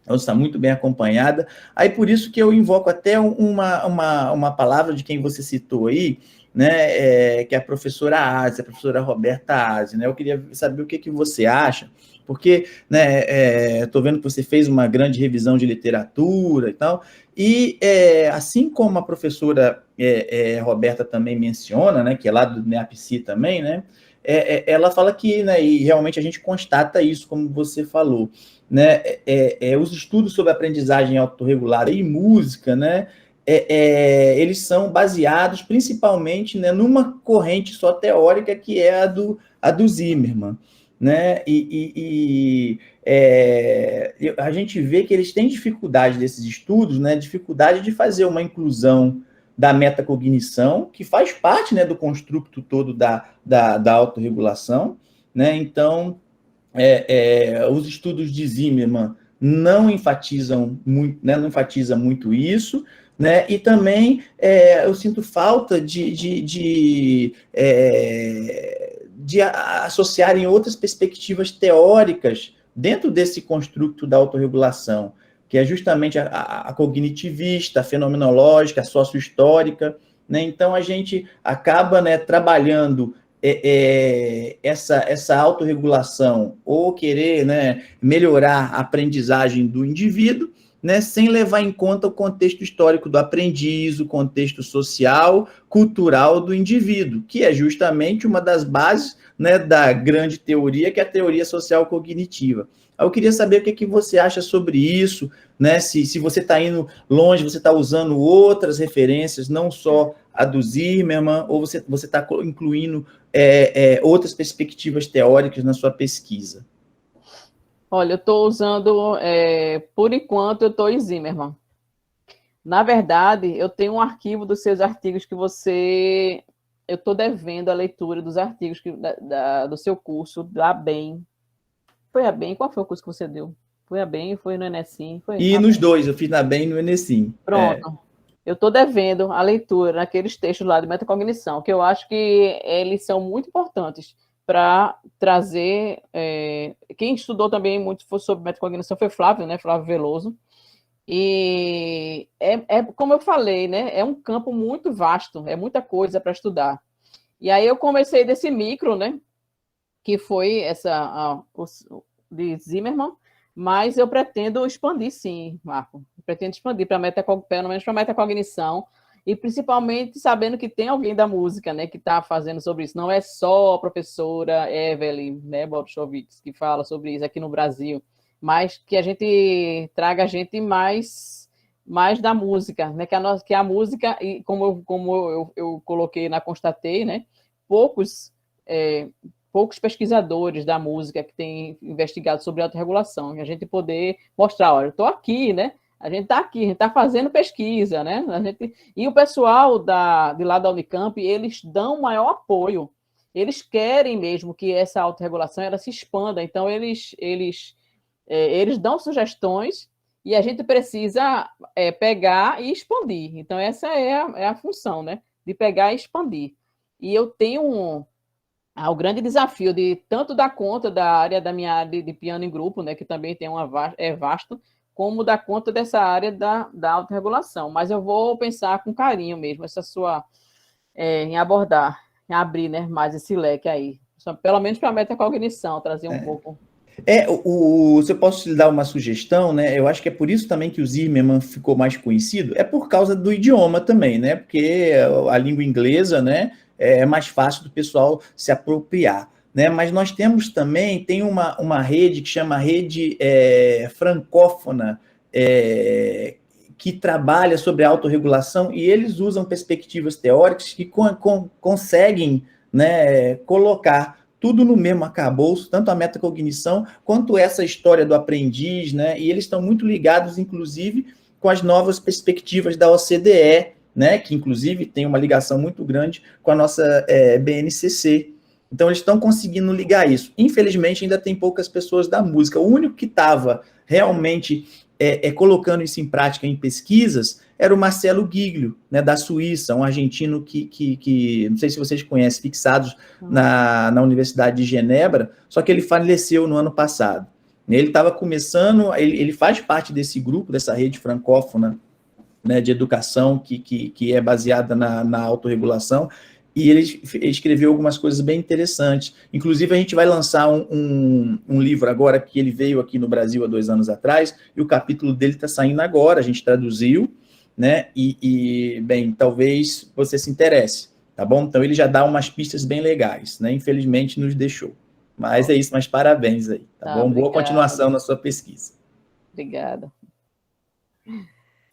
Então, está muito bem acompanhada. Aí, por isso que eu invoco até uma palavra de quem você citou aí, né, que é a professora Ásia, a professora Roberta Ásia, né? Eu queria saber o que você acha, porque, né, estou vendo que você fez uma grande revisão de literatura e tal, e assim como a professora Roberta também menciona, né, que é lá do NEAPC também, né, ela fala que, né, e realmente a gente constata isso, como você falou, né, os estudos sobre aprendizagem autorregulada e música, né, eles são baseados principalmente, né, numa corrente só teórica, que é a do Zimmermann, né? A gente vê que eles têm dificuldade desses estudos, né, dificuldade de fazer uma inclusão da metacognição, que faz parte, né, do construto todo da autorregulação, né? Então, os estudos de Zimmermann não enfatizam muito, né, não enfatiza muito isso, né? E também eu sinto falta de associarem outras perspectivas teóricas dentro desse construto da autorregulação, que é justamente a cognitivista, a fenomenológica, a sociohistórica, né? Então, a gente acaba, né, trabalhando essa autorregulação, ou querer, né, melhorar a aprendizagem do indivíduo, né, sem levar em conta o contexto histórico do aprendiz, o contexto social, cultural do indivíduo, que é justamente uma das bases, né, da grande teoria, que é a teoria social cognitiva. Eu queria saber o que você acha sobre isso, né? Se você está indo longe, você está usando outras referências, não só a do Zimmermann, ou você está incluindo outras perspectivas teóricas na sua pesquisa. Olha, eu estou usando, por enquanto, eu estou em Zimmermann. Na verdade, eu tenho um arquivo dos seus artigos que você... Eu estou devendo a leitura dos artigos do seu curso, da ABEM. Foi a ABEM? Qual foi o curso que você deu? Foi a ABEM, foi no Enesim? E nos dois, eu fiz na ABEM e no Enesim. Pronto. Eu estou devendo a leitura naqueles textos lá de metacognição, que eu acho que eles são muito importantes para trazer... quem estudou também muito sobre metacognição foi Flávio, né? Flávio Veloso. E como eu falei, né? É um campo muito vasto, é muita coisa para estudar. E aí eu comecei desse micro, né? Que foi de Zimmermann, mas eu pretendo expandir, sim, Marco. Eu pretendo expandir pelo menos para metacognição, e principalmente sabendo que tem alguém da música, né, que está fazendo sobre isso. Não é só a professora Evelyn, né, Borchowitz, que fala sobre isso aqui no Brasil, mas que a gente traga gente mais da música, né, que a música, e como eu coloquei constatei, né, poucos pesquisadores da música que têm investigado sobre autorregulação, e a gente poder mostrar, olha, eu estou aqui, né? A gente está aqui, a gente está fazendo pesquisa, né? E o pessoal de lá da Unicamp, eles dão maior apoio, eles querem mesmo que essa autorregulação ela se expanda, então eles dão sugestões e a gente precisa pegar e expandir. Então essa é a função, né? De pegar e expandir. E eu tenho o grande desafio de tanto dar conta da minha área de piano em grupo, né, que também tem vasto, como dar conta dessa área da autorregulação. Mas eu vou pensar com carinho mesmo, essa sua, em abordar, em abrir, né, mais esse leque aí. Pelo menos para a metacognição, trazer um pouco. Se eu posso lhe dar uma sugestão, né, eu acho que é por isso também que o Zimmermann ficou mais conhecido, é por causa do idioma também, né, porque a língua inglesa, né, é mais fácil do pessoal se apropriar, né? Mas nós tem uma rede que chama Rede Francófona, que trabalha sobre autorregulação, e eles usam perspectivas teóricas que conseguem, né, colocar tudo no mesmo arcabouço, tanto a metacognição quanto essa história do aprendiz, né? E eles estão muito ligados, inclusive, com as novas perspectivas da OCDE, né, que inclusive tem uma ligação muito grande com a nossa BNCC. Então, eles estão conseguindo ligar isso. Infelizmente, ainda tem poucas pessoas da música. O único que estava realmente colocando isso em prática em pesquisas era o Marcelo Giglio, né, da Suíça, um argentino que não sei se vocês conhecem, fixados na Universidade de Genebra, só que ele faleceu no ano passado. Ele estava começando, ele faz parte desse grupo, dessa rede francófona, né, de educação que é baseada na autorregulação, e ele escreveu algumas coisas bem interessantes. Inclusive, a gente vai lançar um livro agora, que ele veio aqui no Brasil há 2 anos atrás, e o capítulo dele está saindo agora, a gente traduziu, né, bem, talvez você se interesse, tá bom? Então, ele já dá umas pistas bem legais, né? Infelizmente, nos deixou. Mas é isso, mas parabéns aí, tá bom? Boa continuação na sua pesquisa. Obrigada.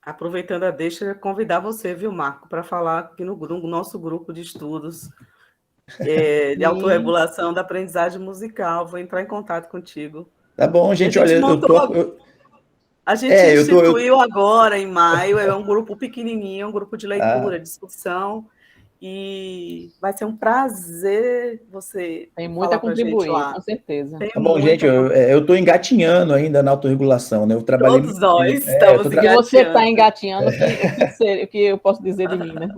Aproveitando a deixa, convidar você, viu, Marco, para falar aqui no nosso grupo de estudos de autorregulação da aprendizagem musical. Vou entrar em contato contigo. Tá bom, gente, olha, A gente instituiu agora, em maio, é um grupo pequenininho, um grupo de leitura, discussão, e vai ser um prazer você tem muito a contribuir, com certeza. Tá bom, gente, eu estou engatinhando ainda na autorregulação, né? Eu trabalhei Todos nós estamos engatinhando. Você está engatinhando, o que eu posso dizer de mim, né?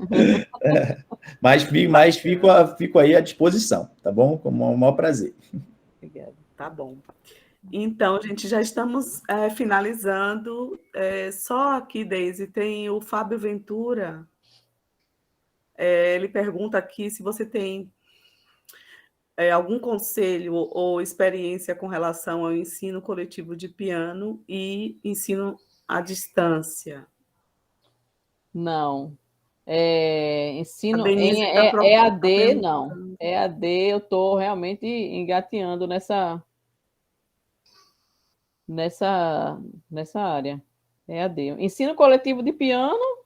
Mas fico aí à disposição, tá bom? Com o maior prazer. Obrigada. Tá bom. Então, gente, já estamos finalizando. Só aqui, Deise, tem o Fábio Ventura. Ele pergunta aqui se você tem algum conselho ou experiência com relação ao ensino coletivo de piano e ensino à distância. Não. Ensino EAD, não. EAD, eu estou realmente engateando nessa área. EAD. Ensino coletivo de piano,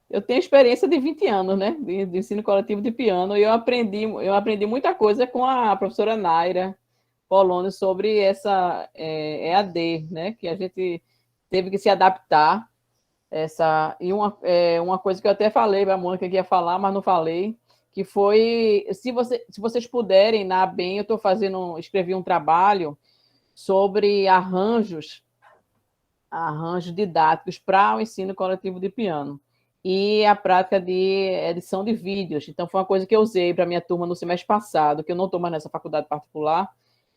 eu tenho experiência de 20 anos, né? De ensino coletivo de piano, e eu aprendi muita coisa com a professora Naira Polônio sobre essa EAD, né? Que a gente teve que se adaptar. E uma coisa que eu até falei para a Mônica que ia falar, mas não falei, que foi, se vocês puderem, na ABEM, eu escrevi um trabalho sobre arranjos didáticos para o ensino coletivo de piano e a prática de edição de vídeos. Então, foi uma coisa que eu usei para a minha turma no semestre passado, que eu não estou mais nessa faculdade particular,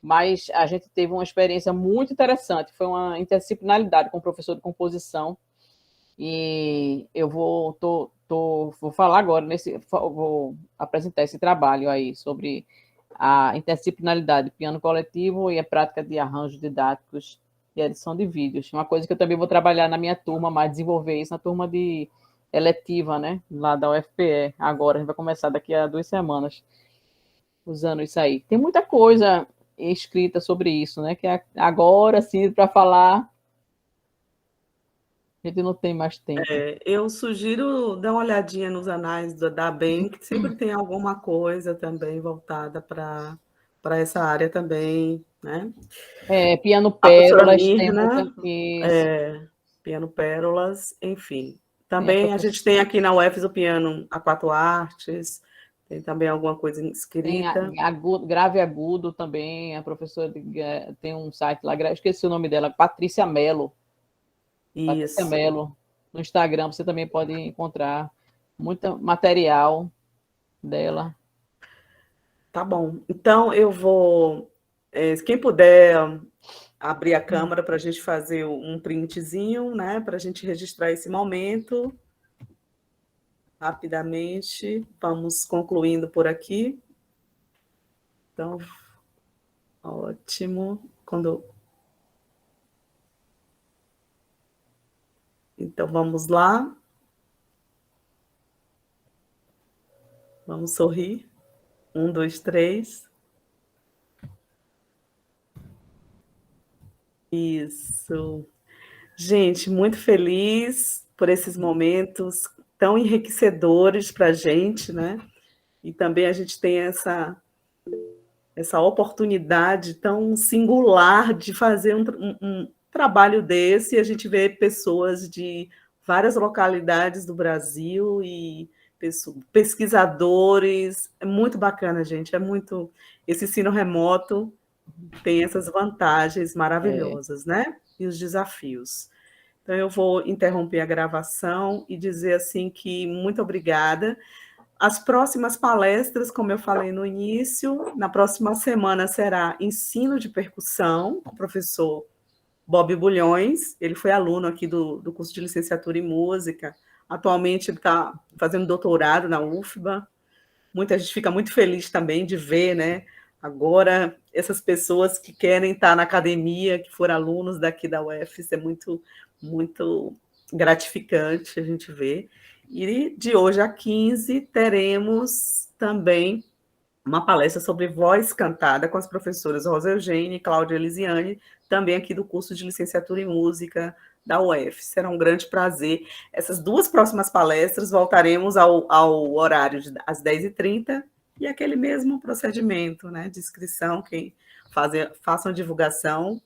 mas a gente teve uma experiência muito interessante, foi uma interdisciplinaridade com o professor de composição, e eu vou falar agora, vou apresentar esse trabalho aí sobre a interdisciplinaridade, piano coletivo e a prática de arranjos didáticos e edição de vídeos. Uma coisa que eu também vou trabalhar na minha turma, mas desenvolver isso na turma de eletiva, né, lá da UFPE. Agora, a gente vai começar daqui a 2 semanas usando isso aí. Tem muita coisa escrita sobre isso, né, que agora, sim, para falar, a gente não tem mais tempo. Eu sugiro dar uma olhadinha nos anais da ABEM, que sempre tem alguma coisa também voltada para essa área também, né? Piano Pérolas, Mirna, Piano Pérolas, enfim. Também a gente tem aqui na UFES o piano A4 Artes, tem também alguma coisa escrita. Tem grave agudo também, a professora tem um site lá, esqueci o nome dela, Patrícia Mello. Patrícia Mello. No Instagram você também pode encontrar muito material dela. Tá bom. Então, eu vou... quem puder abrir a câmera para a gente fazer um printzinho, né? Para a gente registrar esse momento. Rapidamente. Vamos concluindo por aqui. Então, ótimo. Então, vamos lá. Vamos sorrir. 1, 2, 3. Isso. Gente, muito feliz por esses momentos tão enriquecedores para a gente, né? E também a gente tem essa oportunidade tão singular de fazer um trabalho desse, e a gente vê pessoas de várias localidades do Brasil e pesquisadores. É muito bacana, gente. Esse ensino remoto tem essas vantagens maravilhosas, né? E os desafios. Então, eu vou interromper a gravação e dizer assim que muito obrigada. As próximas palestras, como eu falei no início, na próxima semana será ensino de percussão, com o professor Bob Bulhões. Ele foi aluno aqui do curso de licenciatura em música. Atualmente ele está fazendo doutorado na UFBA. Muita gente fica muito feliz também de ver, né? Agora, essas pessoas que querem estar na academia, que foram alunos daqui da UF, é muito, muito gratificante a gente ver. E de hoje a 15, teremos também uma palestra sobre voz cantada com as professoras Rosa Eugênia e Cláudia Elisiane, também aqui do curso de licenciatura em música da UF. Será um grande prazer. Essas 2 próximas palestras voltaremos ao horário às 10h30 e aquele mesmo procedimento, né, de inscrição, quem façam divulgação,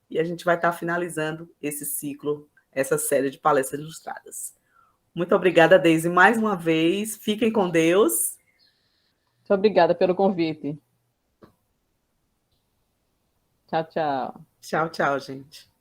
e a gente vai estar finalizando esse ciclo, essa série de palestras ilustradas. Muito obrigada, Deise, mais uma vez. Fiquem com Deus. Muito obrigada pelo convite. Tchau, tchau. Tchau, tchau, gente.